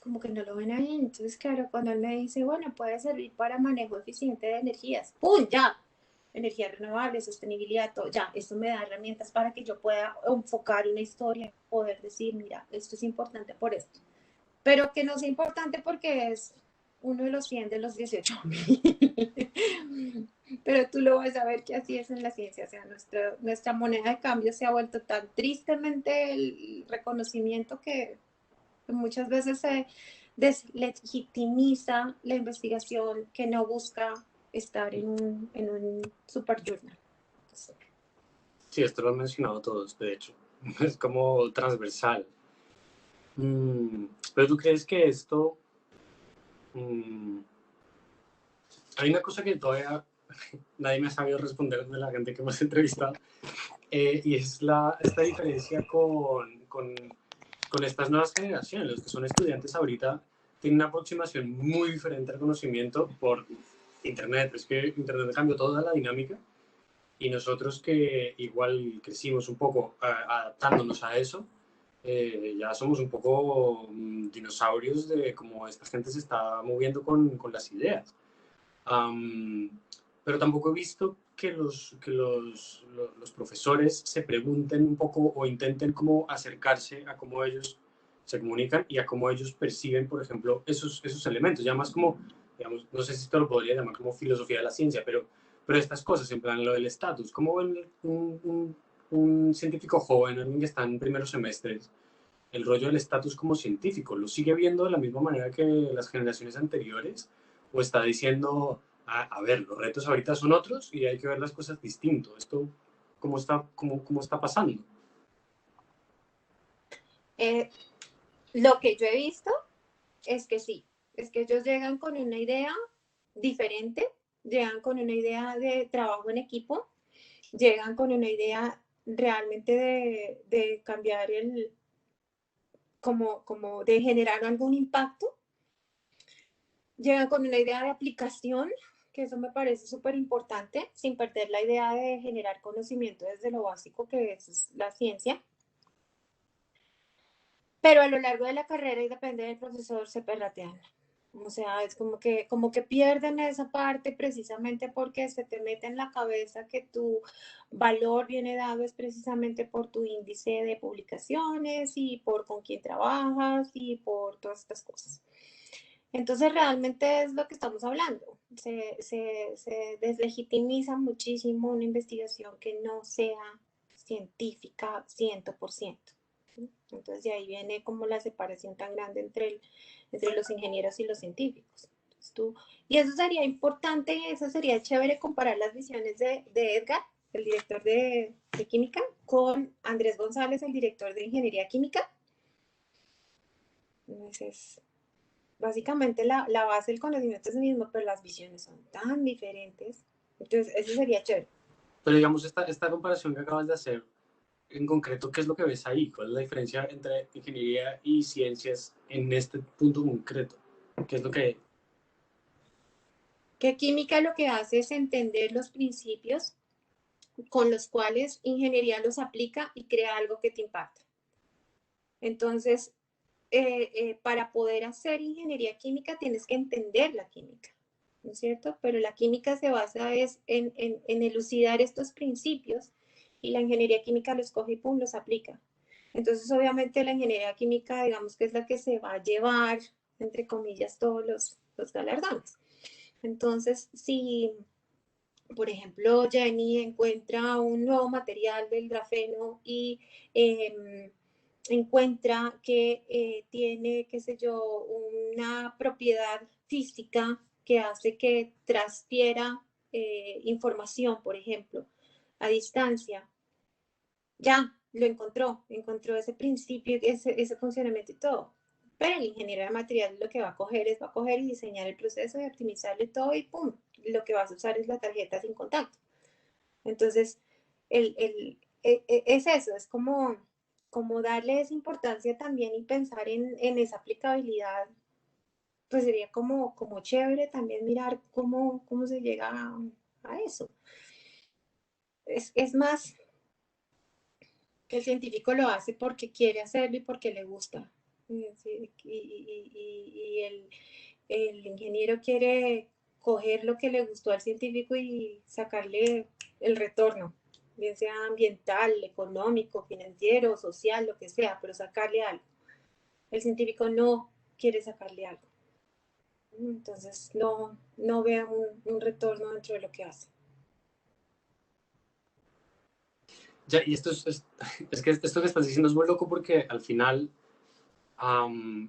como que no lo ven ahí. Entonces, claro, cuando él me dice, bueno, puede servir para manejo eficiente de energías, ¡pum! Ya, energía renovable, sostenibilidad, todo, ya, eso me da herramientas para que yo pueda enfocar una historia, poder decir, mira, esto es importante por esto. Pero que no sea importante porque es uno de los 100 de los 18,000. Pero tú lo vas a ver que así es en la ciencia. O sea, nuestra moneda de cambio se ha vuelto tan tristemente el reconocimiento que muchas veces se deslegitimiza la investigación que no busca estar en un super journal. Sí, esto lo han mencionado todos, de hecho. Es como transversal. Pero tú crees que esto... hay una cosa que todavía nadie me ha sabido responder de la gente que hemos entrevistado, y es esta diferencia con estas nuevas generaciones. Los que son estudiantes ahorita tienen una aproximación muy diferente al conocimiento por Internet. Es que Internet cambió toda la dinámica y nosotros que igual crecimos un poco adaptándonos a eso, ya somos un poco dinosaurios de cómo esta gente se está moviendo con las ideas. Pero tampoco he visto que los profesores se pregunten un poco o intenten cómo acercarse a cómo ellos se comunican y a cómo ellos perciben, por ejemplo, esos elementos. Ya más como, digamos, no sé si esto lo podría llamar como filosofía de la ciencia, pero estas cosas, en plan lo del estatus, ¿cómo ven un científico joven, alguien que está en primeros semestres, el rollo del estatus como científico? ¿Lo sigue viendo de la misma manera que las generaciones anteriores? ¿O está diciendo, a ver, los retos ahorita son otros y hay que ver las cosas distinto? ¿Esto cómo está pasando? Lo que yo he visto es que sí, es que ellos llegan con una idea diferente, llegan con una idea de trabajo en equipo, llegan con una idea realmente de cambiar como de generar algún impacto, llegan con una idea de aplicación, que eso me parece súper importante, sin perder la idea de generar conocimiento desde lo básico que es la ciencia. Pero a lo largo de la carrera, y depende del profesor, se perratean. O sea, es como que pierden esa parte precisamente porque se te mete en la cabeza que tu valor viene dado es precisamente por tu índice de publicaciones y por con quién trabajas y por todas estas cosas. Entonces, realmente es lo que estamos hablando. Se deslegitimiza muchísimo una investigación que no sea científica 100%. Entonces, de ahí viene como la separación tan grande entre los ingenieros y los científicos. Y eso sería importante, eso sería chévere comparar las visiones de Edgar, el director de química, con Andrés González, el director de ingeniería química. Entonces, básicamente la base del conocimiento es el mismo, pero las visiones son tan diferentes. Entonces, eso sería chévere. Pero digamos, esta comparación que acabas de hacer, en concreto, ¿qué es lo que ves ahí? ¿Cuál es la diferencia entre ingeniería y ciencias en este punto concreto? ¿Qué es lo que... Que química lo que hace es entender los principios con los cuales ingeniería los aplica y crea algo que te impacta. Entonces, para poder hacer ingeniería química tienes que entender la química, ¿no es cierto? Pero la química se basa en elucidar estos principios y la ingeniería química los coge y pum, los aplica. Entonces, obviamente, la ingeniería química, digamos que es la que se va a llevar, entre comillas, todos los galardones. Entonces, si, por ejemplo, Jenny encuentra un nuevo material del grafeno y encuentra que tiene, qué sé yo, una propiedad física que hace que transfiera información, por ejemplo, a distancia, ya lo encontró ese principio, ese funcionamiento y todo. Pero el ingeniero de materiales lo que va a coger y diseñar el proceso y optimizarle todo y ¡pum! Lo que vas a usar es la tarjeta sin contacto. Entonces, es eso, es como darle esa importancia también y pensar en esa aplicabilidad, pues sería como chévere también mirar cómo se llega a eso. Es más que el científico lo hace porque quiere hacerlo y porque le gusta. Y el ingeniero quiere coger lo que le gustó al científico y sacarle el retorno, bien sea ambiental, económico, financiero, social, lo que sea, pero sacarle algo. El científico no quiere sacarle algo. Entonces no ve un retorno dentro de lo que hace. Ya, y esto es que esto que estás diciendo es muy loco porque al final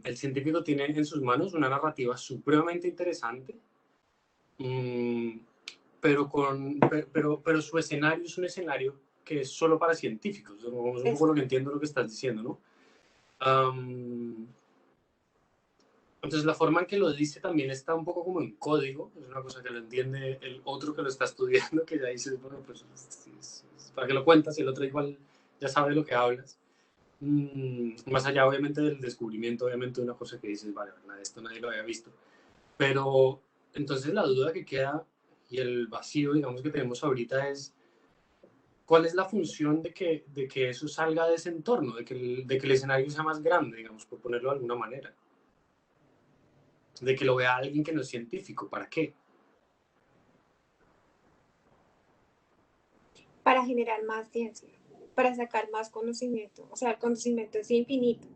el científico tiene en sus manos una narrativa supremamente interesante, pero su escenario es un escenario que es solo para científicos. Es un poco lo que entiendo lo que estás diciendo, ¿no? Entonces la forma en que lo dice también está un poco como en código, es una cosa que lo entiende el otro que lo está estudiando, que ya dice, bueno, pues para que lo cuentas, y el otro igual ya sabe de lo que hablas. Más allá obviamente del descubrimiento, obviamente una cosa que dices, vale, esto nadie lo había visto. Pero entonces la duda que queda y el vacío, digamos, que tenemos ahorita es, ¿cuál es la función de que eso salga de ese entorno, de que el escenario sea más grande, digamos, por ponerlo de alguna manera? De que lo vea alguien que no es científico, ¿para qué? Para generar más ciencia, para sacar más conocimiento. O sea, el conocimiento es infinito.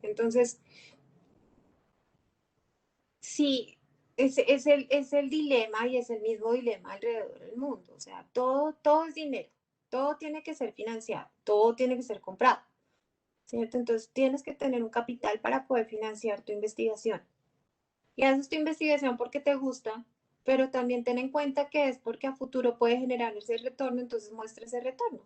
Entonces, sí, es el dilema y es el mismo dilema alrededor del mundo. O sea, todo es dinero, todo tiene que ser financiado, todo tiene que ser comprado, ¿cierto? Entonces tienes que tener un capital para poder financiar tu investigación. Y haces tu investigación porque te gusta, pero también ten en cuenta que es porque a futuro puede generar ese retorno, entonces muestra ese retorno.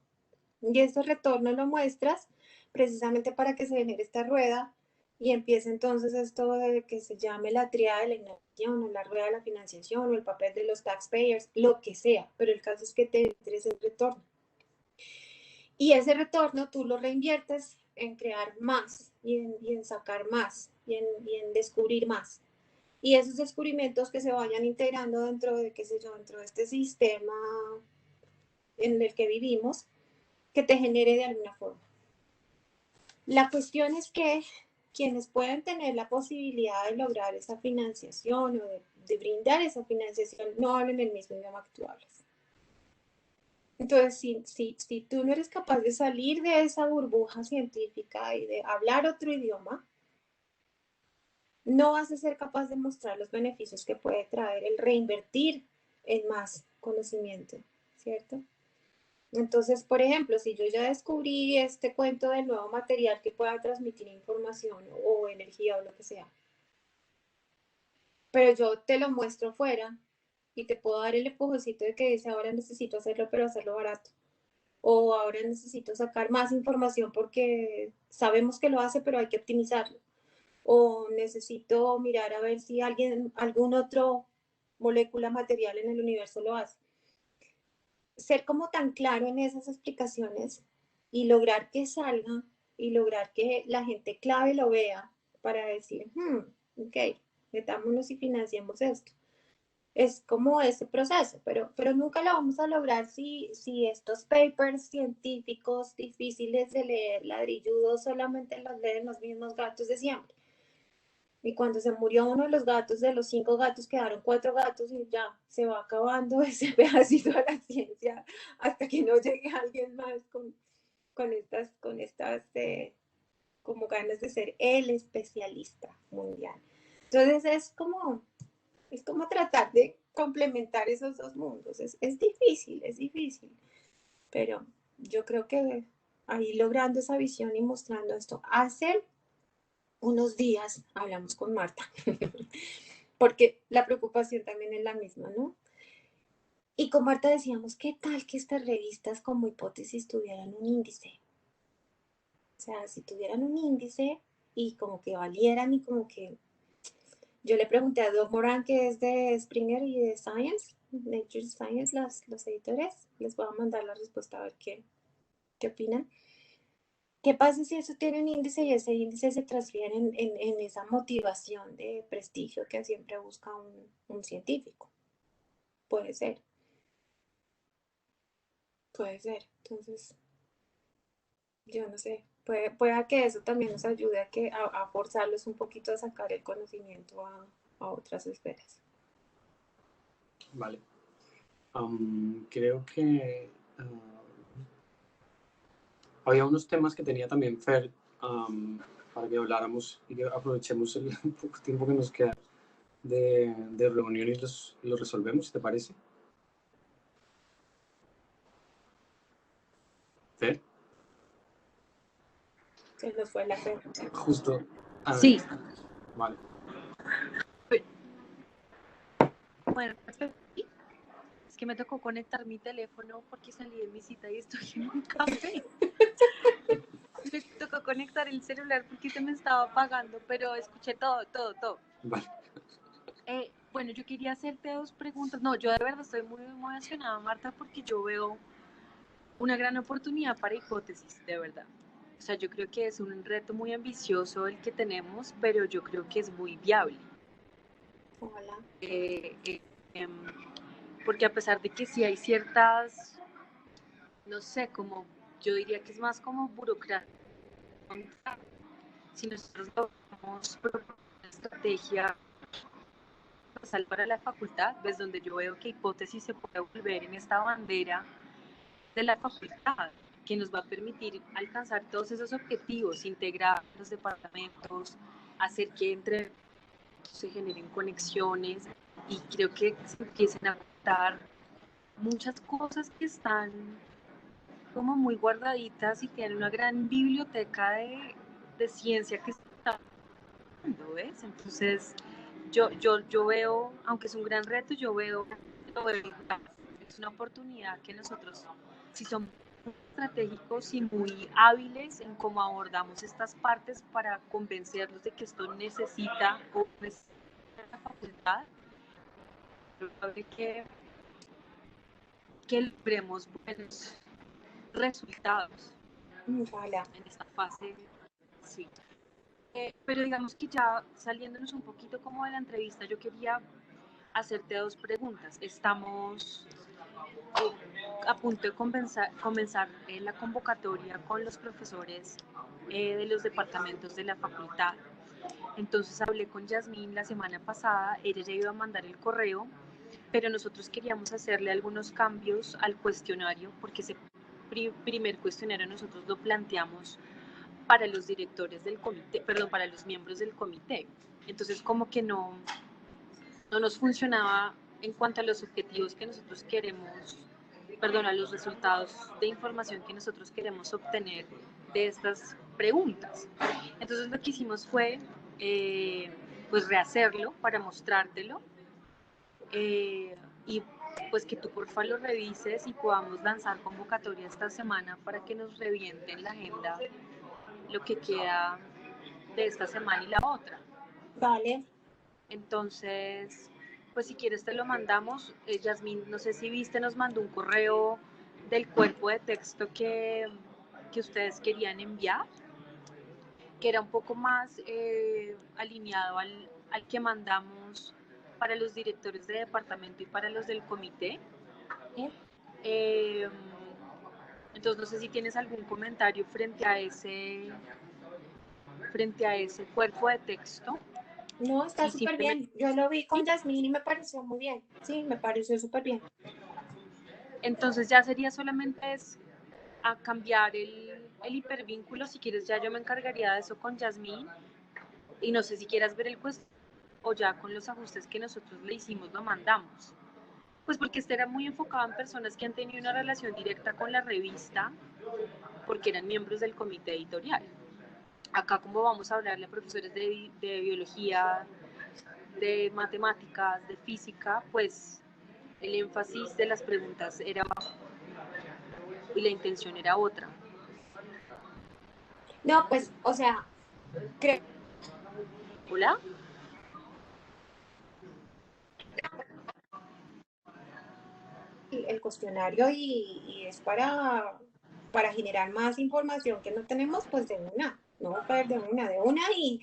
Y ese retorno lo muestras precisamente para que se genere esta rueda y empiece entonces esto de que se llame la tríada de la innovación. financiación, o la rueda de la financiación, o el papel de los taxpayers, lo que sea, pero el caso es que te interesa el retorno. Y ese retorno tú lo reinviertes en crear más, y en sacar más, y en descubrir más. Y esos descubrimientos que se vayan integrando dentro de, qué sé yo, dentro de este sistema en el que vivimos, que te genere de alguna forma. La cuestión es que quienes pueden tener la posibilidad de lograr esa financiación o de brindar esa financiación no hablan el mismo idioma que tú hablas. Entonces, si tú no eres capaz de salir de esa burbuja científica y de hablar otro idioma, no vas a ser capaz de mostrar los beneficios que puede traer el reinvertir en más conocimiento, ¿cierto? Entonces, por ejemplo, si yo ya descubrí este cuento del nuevo material que pueda transmitir información o energía o lo que sea, pero yo te lo muestro fuera y te puedo dar el empujoncito de que dice ahora necesito hacerlo, pero hacerlo barato. O ahora necesito sacar más información porque sabemos que lo hace, pero hay que optimizarlo. O necesito mirar a ver si algún otro molécula material en el universo lo hace. Ser como tan claro en esas explicaciones y lograr que salga y lograr que la gente clave lo vea para decir, ok, metámonos y financiemos esto. Es como ese proceso, pero nunca lo vamos a lograr si estos papers científicos difíciles de leer, ladrilludos, solamente los leen los mismos gatos de siempre. Y cuando se murió uno de los gatos, de los 5 gatos, quedaron 4 gatos y ya se va acabando ese pedacito de la ciencia hasta que no llegue alguien más con estas como ganas de ser el especialista mundial. Entonces es como tratar de complementar esos dos mundos. Es difícil, pero yo creo que ahí logrando esa visión y mostrando esto, hace unos días hablamos con Marta, porque la preocupación también es la misma, ¿no? Y con Marta decíamos, ¿qué tal que estas revistas como hipótesis tuvieran un índice? O sea, si tuvieran un índice y como que valieran y como que... Yo le pregunté a Doug Moran, que es de Springer y de Science, Nature Science, los editores. Les voy a mandar la respuesta a ver qué opinan. ¿Qué pasa si eso tiene un índice y ese índice se transfiere en esa motivación de prestigio que siempre busca un científico? Puede ser. Entonces, yo no sé. Puede que eso también nos ayude a forzarlos un poquito a sacar el conocimiento a otras esferas. Vale. Creo que había unos temas que tenía también Fer para que habláramos y que aprovechemos el poco tiempo que nos queda de reunión y los resolvemos, ¿te parece? Fer. Se nos fue la Fer. Justo. Sí. Vale. Bueno, es que me tocó conectar mi teléfono porque salí de mi cita y estoy en un café. Me tocó conectar el celular porque se me estaba apagando, pero escuché todo. Vale. Bueno, yo quería hacerte 2 preguntas. No, yo de verdad estoy muy emocionada, Marta, porque yo veo una gran oportunidad para hipótesis, de verdad. O sea, yo creo que es un reto muy ambicioso el que tenemos, pero yo creo que es muy viable. Ojalá. Porque a pesar de que sí hay ciertas, no sé, como yo diría que es más como burocracia, si nosotros logramos una estrategia para la facultad, ves donde yo veo que hipótesis se puede volver en esta bandera de la facultad, que nos va a permitir alcanzar todos esos objetivos, integrar los departamentos, hacer que entre se generen conexiones y creo que se empiecen a adaptar muchas cosas que están como muy guardaditas y tienen una gran biblioteca de ciencia que está viendo, ¿ves? Entonces yo veo, aunque es un gran reto, yo veo es una oportunidad que nosotros, si somos estratégicos y muy hábiles en cómo abordamos estas partes para convencerlos de que esto necesita o necesita facultad, es probable que logremos buenos resultados Ojalá. en esta fase, sí. Pero digamos que ya saliéndonos un poquito como de la entrevista, yo quería hacerte dos preguntas. Estamos a punto de comenzar la convocatoria con los profesores de los departamentos de la facultad. Entonces hablé con Yasmín la semana pasada, ella ya iba a mandar el correo, pero nosotros queríamos hacerle algunos cambios al cuestionario, porque ese primer cuestionario nosotros lo planteamos para los directores del comité, perdón, para los miembros del comité. Entonces como que no nos funcionaba en cuanto a los objetivos que nosotros queremos, perdón, a los resultados de información que nosotros queremos obtener de estas preguntas. Entonces lo que hicimos fue pues rehacerlo para mostrártelo y pues que tú porfa lo revises y podamos lanzar convocatoria esta semana para que nos revienten la agenda lo que queda de esta semana y la otra. Vale. Entonces, pues si quieres te lo mandamos. Yasmín, no sé si viste, nos mandó un correo del cuerpo de texto que ustedes querían enviar, que era un poco más alineado al que mandamos para los directores de departamento y para los del comité. Entonces no sé si tienes algún comentario frente a ese cuerpo de texto. No, está súper bien. Yo lo vi con Yasmín y me pareció muy bien. Sí, me pareció súper bien. Entonces ya sería solamente a cambiar el hipervínculo. Si quieres, ya yo me encargaría de eso con Yasmín. Y no sé si quieras ver el cuestionario o ya con los ajustes que nosotros le hicimos lo mandamos. Pues porque este era muy enfocado en personas que han tenido una relación directa con la revista, porque eran miembros del comité editorial. Acá como vamos a hablarle a profesores de biología, de matemáticas, de física, pues el énfasis de las preguntas era y la intención era otra. No, pues, o sea, creo. ¿Hola? El cuestionario y es para generar más información que no tenemos, pues de una, no de una y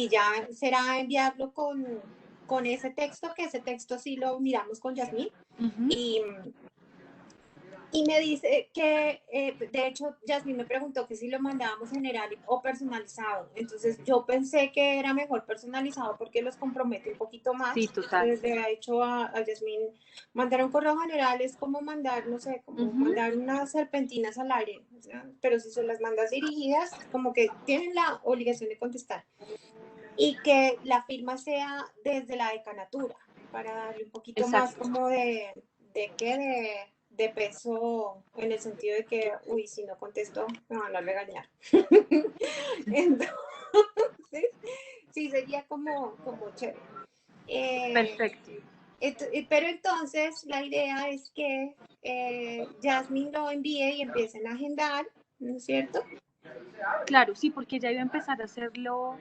ya será enviarlo con ese texto, que ese texto sí lo miramos con Yasmín. Y me dice que, de hecho, Yasmín me preguntó que si lo mandábamos general o personalizado. Entonces yo pensé que era mejor personalizado porque los compromete un poquito más. Sí, total. Le ha hecho a Yasmín mandar un correo general es como mandar, no sé, como mandar unas serpentinas al aire. O sea, pero si se las mandas dirigidas, como que tienen la obligación de contestar. Y que la firma sea desde la decanatura, para darle un poquito más como de peso, en el sentido de que, uy, si no contesto, me van a regañar. Entonces, sí, sería como chévere. Perfecto. Pero entonces, la idea es que Yasmín lo envíe y empiecen a agendar, ¿no es cierto? Claro, sí, porque ya iba a empezar a hacerlo,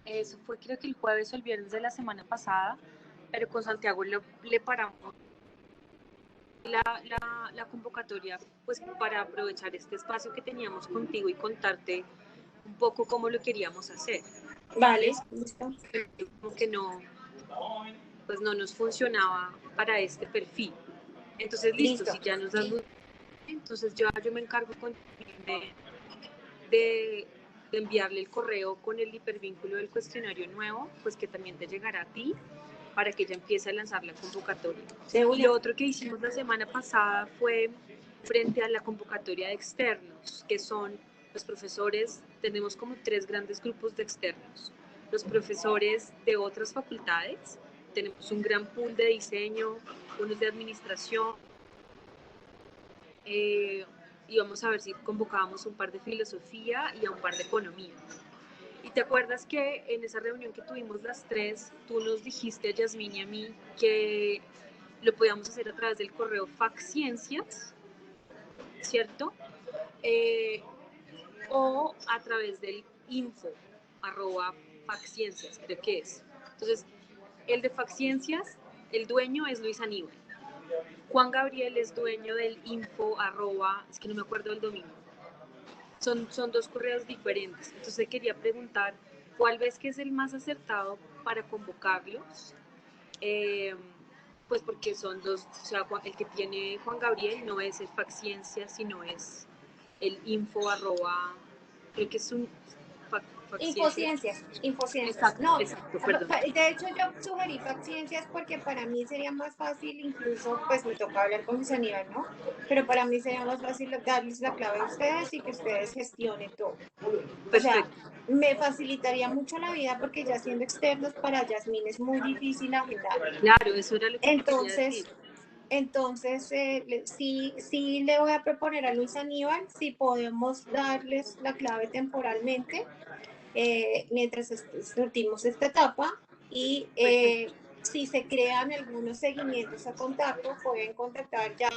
eso fue creo que el jueves o el viernes de la semana pasada, pero con Santiago le paramos la convocatoria, pues para aprovechar este espacio que teníamos contigo y contarte un poco cómo lo queríamos hacer. Vale, listo. Como que no, pues no nos funcionaba para este perfil. Entonces, listo. Si ya nos das luz, entonces yo me encargo de enviarle el correo con el hipervínculo del cuestionario nuevo, pues que también te llegará a ti, para que ella empiece a lanzar la convocatoria. Y lo otro que hicimos la semana pasada fue frente a la convocatoria de externos, que son los profesores. Tenemos como 3 grandes grupos de externos. Los profesores de otras facultades, tenemos un gran pool de diseño, unos de administración, y vamos a ver si convocábamos un par de filosofía y a un par de economía. Y te acuerdas que en esa reunión que tuvimos las 3, tú nos dijiste a Yasmín y a mí que lo podíamos hacer a través del correo facciencias, ¿cierto? O a través del info@facciencias, creo que es. Entonces, el de Facciencias, el dueño es Luis Aníbal. Juan Gabriel es dueño del info, es que no me acuerdo el dominio. Son dos correos diferentes. Entonces quería preguntar, ¿cuál ves que es el más acertado para convocarlos? Pues porque son dos, o sea, el que tiene Juan Gabriel no es el Facciencia, sino es el info, creo que es un Infociencias. Exacto, No, exacto, perdón. de hecho yo sugerí Facciencias porque para mí sería más fácil, incluso, pues me toca hablar con Luis Aníbal, ¿no? Pero para mí sería más fácil darles la clave a ustedes y que ustedes gestionen todo. O sea, Perfecto. me facilitaría mucho la vida porque ya siendo externos para Yasmín es muy difícil agendar. Claro, eso era lo que te quería decir. Entonces, sí le voy a proponer a Luis Aníbal si podemos darles la clave temporalmente mientras surtimos esta etapa y si se crean algunos seguimientos a contacto, pueden contactar ya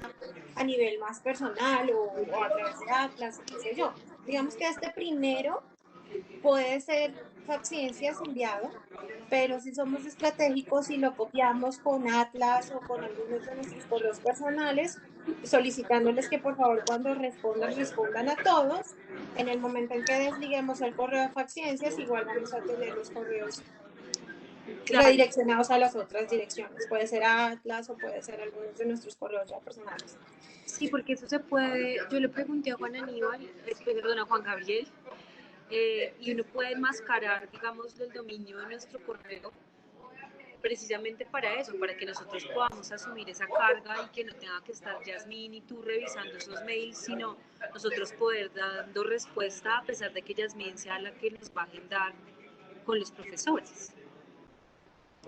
a nivel más personal o a través de Atlas, qué sé yo. Digamos que este primero puede ser Facciencias enviado, pero si somos estratégicos y lo copiamos con Atlas o con algunos de nuestros correos personales, solicitándoles que por favor cuando respondan a todos. En el momento en que desliguemos el correo de Facciencias, igual vamos a tener los correos Claro. redireccionados a las otras direcciones. Puede ser Atlas o puede ser algunos de nuestros correos ya personales. Sí, porque eso se puede, yo le pregunté a Juan Aníbal, perdón, a Juan Gabriel, y uno puede enmascarar, digamos, el dominio de nuestro correo precisamente para eso, para que nosotros podamos asumir esa carga y que no tenga que estar Yasmín y tú revisando esos mails, sino nosotros poder dando respuesta a pesar de que Yasmín sea la que nos va a agendar con los profesores.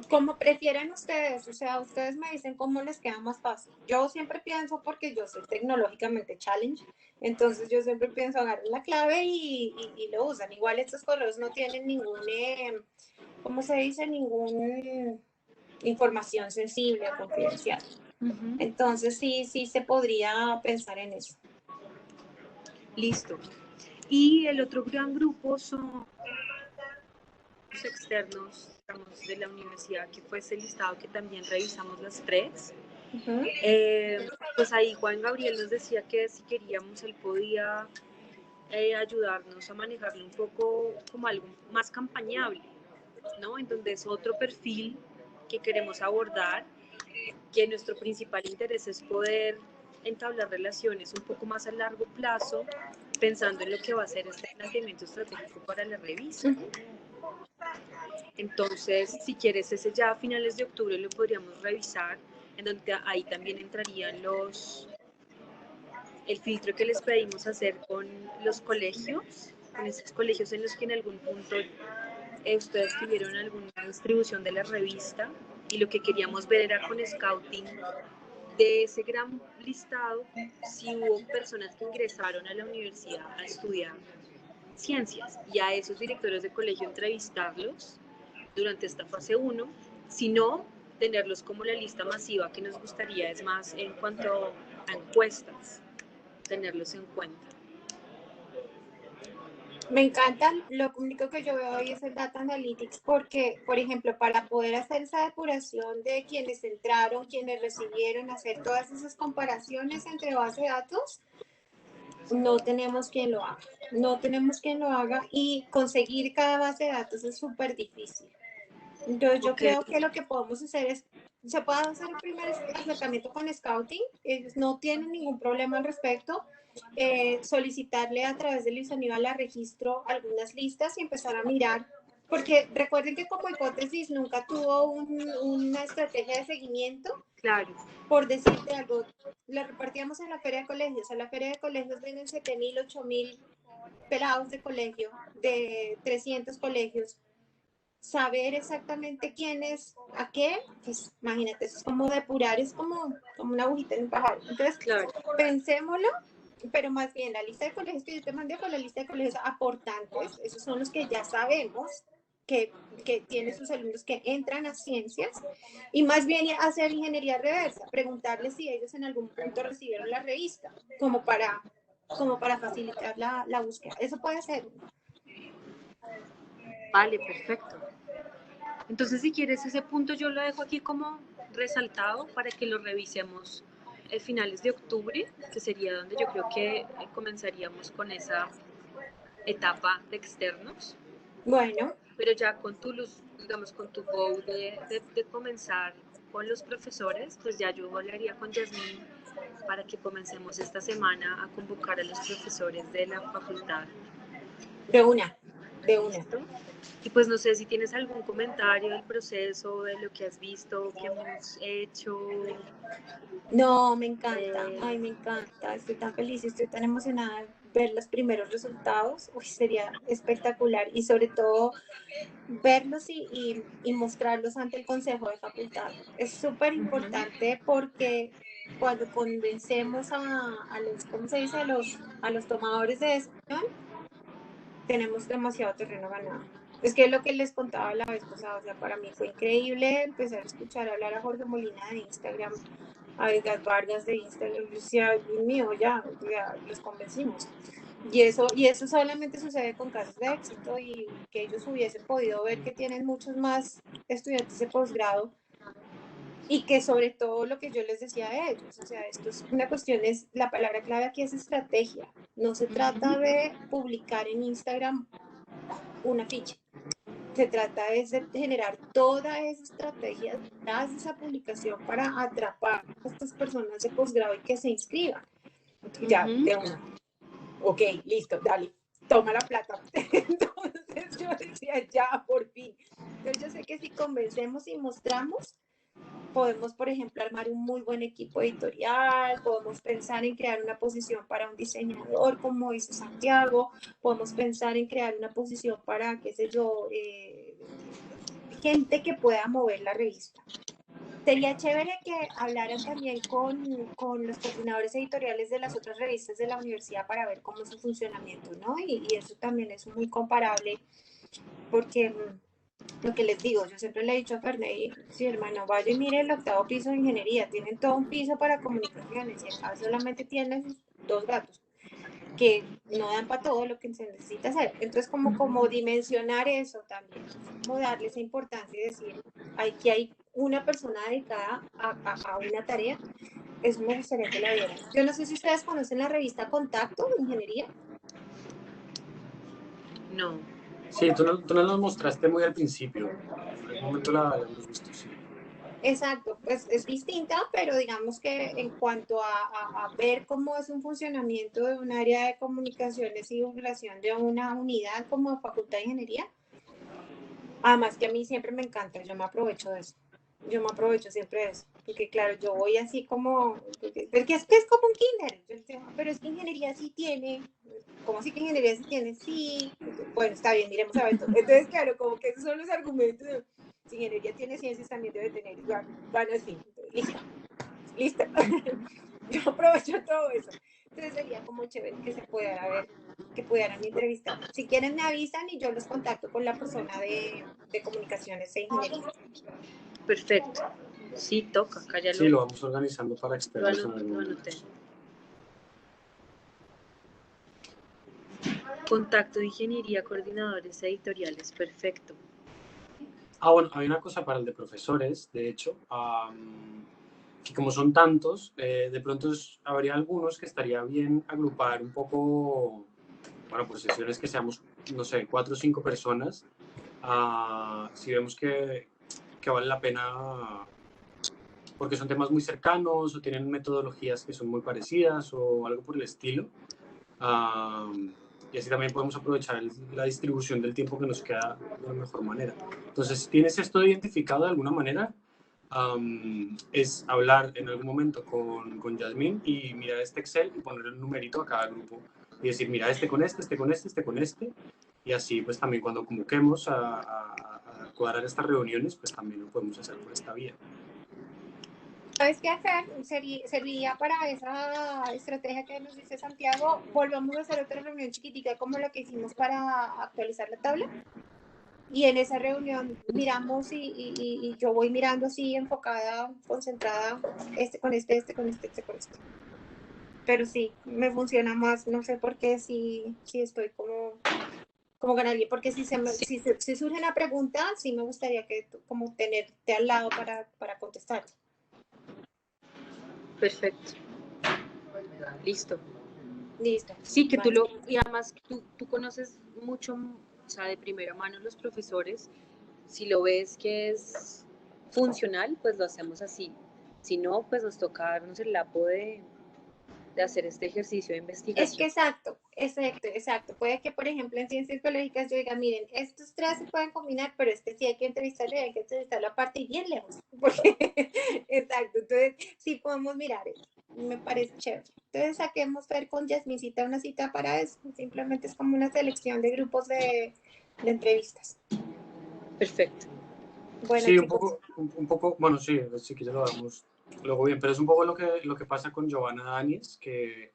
Como prefieran ustedes, o sea, ustedes me dicen cómo les queda más fácil. Yo siempre pienso, porque yo soy tecnológicamente challenge, entonces yo siempre pienso agarrar la clave y lo usan. Igual estos correos no tienen ningún, ¿cómo se dice? Ningún información sensible o confidencial. Entonces sí se podría pensar en eso. Listo. Y el otro gran grupo son los externos, digamos, de la universidad, que fue ese listado que también revisamos las tres. Pues ahí Juan Gabriel nos decía que si queríamos, él podía ayudarnos a manejarlo un poco como algo más campañable, ¿no? En donde es otro perfil que queremos abordar, que nuestro principal interés es poder entablar relaciones un poco más a largo plazo, pensando en lo que va a ser este planteamiento estratégico para la revista. Entonces, si quieres, ese ya a finales de octubre lo podríamos revisar, en donde ahí también entrarían el filtro que les pedimos hacer con los colegios, con esos colegios en los que en algún punto ustedes tuvieron alguna distribución de la revista, y lo que queríamos ver era con Scouting de ese gran listado si hubo personas que ingresaron a la universidad a estudiar ciencias, y a esos directores de colegio entrevistarlos durante esta fase 1, si no, tenerlos como la lista masiva que nos gustaría, es más en cuanto a encuestas, tenerlos en cuenta. Me encanta, lo único que yo veo hoy es el Data Analytics porque, por ejemplo, para poder hacer esa depuración de quienes entraron, quienes recibieron, hacer todas esas comparaciones entre base de datos, no tenemos quien lo haga. No tenemos quien lo haga y conseguir cada base de datos es súper difícil. Entonces yo creo que lo que podemos hacer es, se puede hacer un primer acercamiento con Scouting, ellos no tienen ningún problema al respecto, solicitarle a través de Luis Aníbal a registro algunas listas y empezar a mirar, porque recuerden que como hipótesis nunca tuvo una estrategia de seguimiento. Claro. Por decirte algo, la repartíamos en la feria de colegios, a la feria de colegios vienen 7,000, 8,000 pelados de colegio, de 300 colegios. Saber exactamente quién es a qué, pues imagínate, eso es como depurar, es como una agujita en un pajar. Entonces, claro, pensémoslo, pero más bien la lista de colegios que yo te mandé fue la lista de colegios aportantes, esos son los que ya sabemos que tienen sus alumnos que entran a ciencias, y más bien hacer ingeniería reversa, preguntarles si ellos en algún punto recibieron la revista, como para facilitar la búsqueda. Eso puede ser. Vale, perfecto. Entonces, si quieres, ese punto yo lo dejo aquí como resaltado para que lo revisemos a finales de octubre, que sería donde yo creo que comenzaríamos con esa etapa de externos. Bueno, Pero ya con tu luz, digamos, con tu go de comenzar con los profesores, pues ya yo hablaría con Yasmín para que comencemos esta semana a convocar a los profesores de la facultad. de una. ¿Listo? Y pues no sé si tienes algún comentario del proceso, de lo que has visto, que hemos hecho. No, me encanta, ay, me encanta, estoy tan feliz, estoy tan emocionada de ver los primeros resultados, uy, sería espectacular y sobre todo verlos y mostrarlos ante el Consejo de Facultad. Es súper importante porque cuando convencemos a los, ¿cómo se dice? A los tomadores de decisión, tenemos demasiado terreno ganado. Es que lo que les contaba la vez pasada, o sea, para mí fue increíble empezar a escuchar hablar a Jorge Molina de Instagram, a Edgar Vargas de Instagram. Yo decía, Dios mío, ya los convencimos. Y eso solamente sucede con casos de éxito y que ellos hubiesen podido ver que tienen muchos más estudiantes de posgrado y que sobre todo lo que yo les decía a ellos, o sea, esto es una cuestión, es la palabra clave aquí es estrategia. No se trata de publicar en Instagram una ficha. Se trata es de generar toda esa estrategia detrás de esa publicación para atrapar a estas personas de posgrado y que se inscriban. Ya, de una. Ok, listo, dale, toma la plata. Entonces yo decía, ya, por fin. Entonces yo sé que si convencemos y mostramos, podemos, por ejemplo, armar un muy buen equipo editorial, podemos pensar en crear una posición para un diseñador, como dice Santiago, podemos pensar en crear una posición para, qué sé yo, gente que pueda mover la revista. Sería chévere que hablaran también con los coordinadores editoriales de las otras revistas de la universidad para ver cómo es su funcionamiento, ¿no? Y eso también es muy comparable porque lo que les digo, yo siempre le he dicho a Ferney, sí, hermano, vaya y mire el octavo piso de ingeniería, tienen todo un piso para comunicaciones y acá solamente tienen sus 2 gatos que no dan para todo lo que se necesita hacer. Entonces, como dimensionar eso también, como darle esa importancia y decir, que hay una persona dedicada a una tarea, eso me gustaría que la vieran. Yo no sé si ustedes conocen la revista Contacto de Ingeniería. No. Sí, tú nos lo mostraste muy al principio. En algún momento la hemos visto, sí. Exacto, pues es distinta, pero digamos que en cuanto a ver cómo es un funcionamiento de un área de comunicaciones y divulgación de una unidad como Facultad de Ingeniería, además que a mí siempre me encanta, yo me aprovecho de eso, yo me aprovecho siempre de eso, porque claro, yo voy así como, porque es que es como un kinder, yo decía, pero es que ingeniería sí tiene, ¿cómo así que ingeniería sí tiene? Sí, bueno, está bien, miremos a ver todo. Entonces, claro, como que esos son los argumentos de, si ingeniería tiene ciencias también debe tener, van así, listo, listo. Yo aprovecho todo eso. Entonces sería como chévere que se pudiera ver, que pudieran entrevistar. Si quieren me avisan y yo los contacto con la persona de comunicaciones e ingeniería. Perfecto. Sí, toca, cállalo. Sí, lo vamos organizando para externos en algún Lo momento. anoté. Contacto de ingeniería, coordinadores editoriales, perfecto. Ah, bueno, hay una cosa para el de profesores, de hecho, que como son tantos, de pronto habría algunos que estaría bien agrupar un poco, bueno, por sesiones que seamos, no sé, 4 o 5 personas, si vemos que vale la pena, porque son temas muy cercanos o tienen metodologías que son muy parecidas o algo por el estilo. Y así también podemos aprovechar la distribución del tiempo que nos queda de la mejor manera. Entonces, si tienes esto identificado de alguna manera, es hablar en algún momento con Yasmín y mirar este Excel y poner el numerito a cada grupo y decir, mira, este con este, este con este, este con este. Y así, pues también cuando convoquemos a cuadrar estas reuniones, pues también lo podemos hacer por esta vía. ¿Sabes qué hacer? Serviría para esa estrategia que nos dice Santiago. Volvamos a hacer otra reunión chiquitica como la que hicimos para actualizar la tabla. Y en esa reunión miramos y yo voy mirando así enfocada, concentrada, este con este, este con este, este con este. Pero sí, me funciona más, no sé por qué, sí estoy como como con alguien, porque si surge una pregunta, sí me gustaría que como tenerte al lado para contestar. Perfecto. Listo. Listo. Sí, que Vale. y además tú conoces mucho, o sea, de primera mano los profesores. Si lo ves que es funcional, pues lo hacemos así. Si no, pues nos toca darnos el lapo de hacer este ejercicio de investigación. Es que exacto. Puede que, por ejemplo, en ciencias biológicas yo diga, miren, estos tres se pueden combinar, pero este sí hay que entrevistarlo y hay que entrevistarlo aparte y bien lejos. Porque, exacto, entonces sí podemos mirar eso. Me parece chévere. Entonces saquemos ver con Yasmincita una cita para eso. Simplemente es como una selección de grupos de entrevistas. Perfecto. Bueno, Sí, chicos. un poco, bueno, sí, sí que ya lo damos luego bien, pero es un poco lo que pasa con Giovanna Daniels, que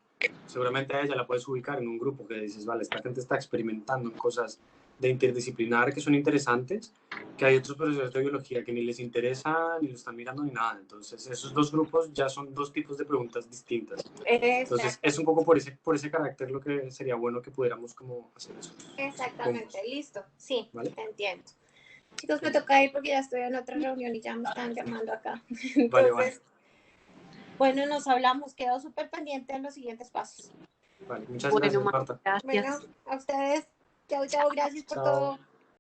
seguramente a ella la puedes ubicar en un grupo que dices, vale, esta gente está experimentando en cosas de interdisciplinar que son interesantes, que hay otros profesores de biología que ni les interesa, ni lo están mirando, ni nada. Entonces, esos dos grupos ya son dos tipos de preguntas distintas. Entonces, es un poco por ese carácter lo que sería bueno que pudiéramos como hacer eso. Exactamente, listo. Sí, ¿Vale? entiendo. Chicos, me toca ir porque ya estoy en otra reunión y ya me están llamando acá. Vale, Entonces, vale. bueno, nos hablamos. Quedo súper pendiente en los siguientes pasos. Vale, muchas Bueno, gracias, Marta. gracias. Bueno, a ustedes. Chao, chao. Gracias por Chao. todo.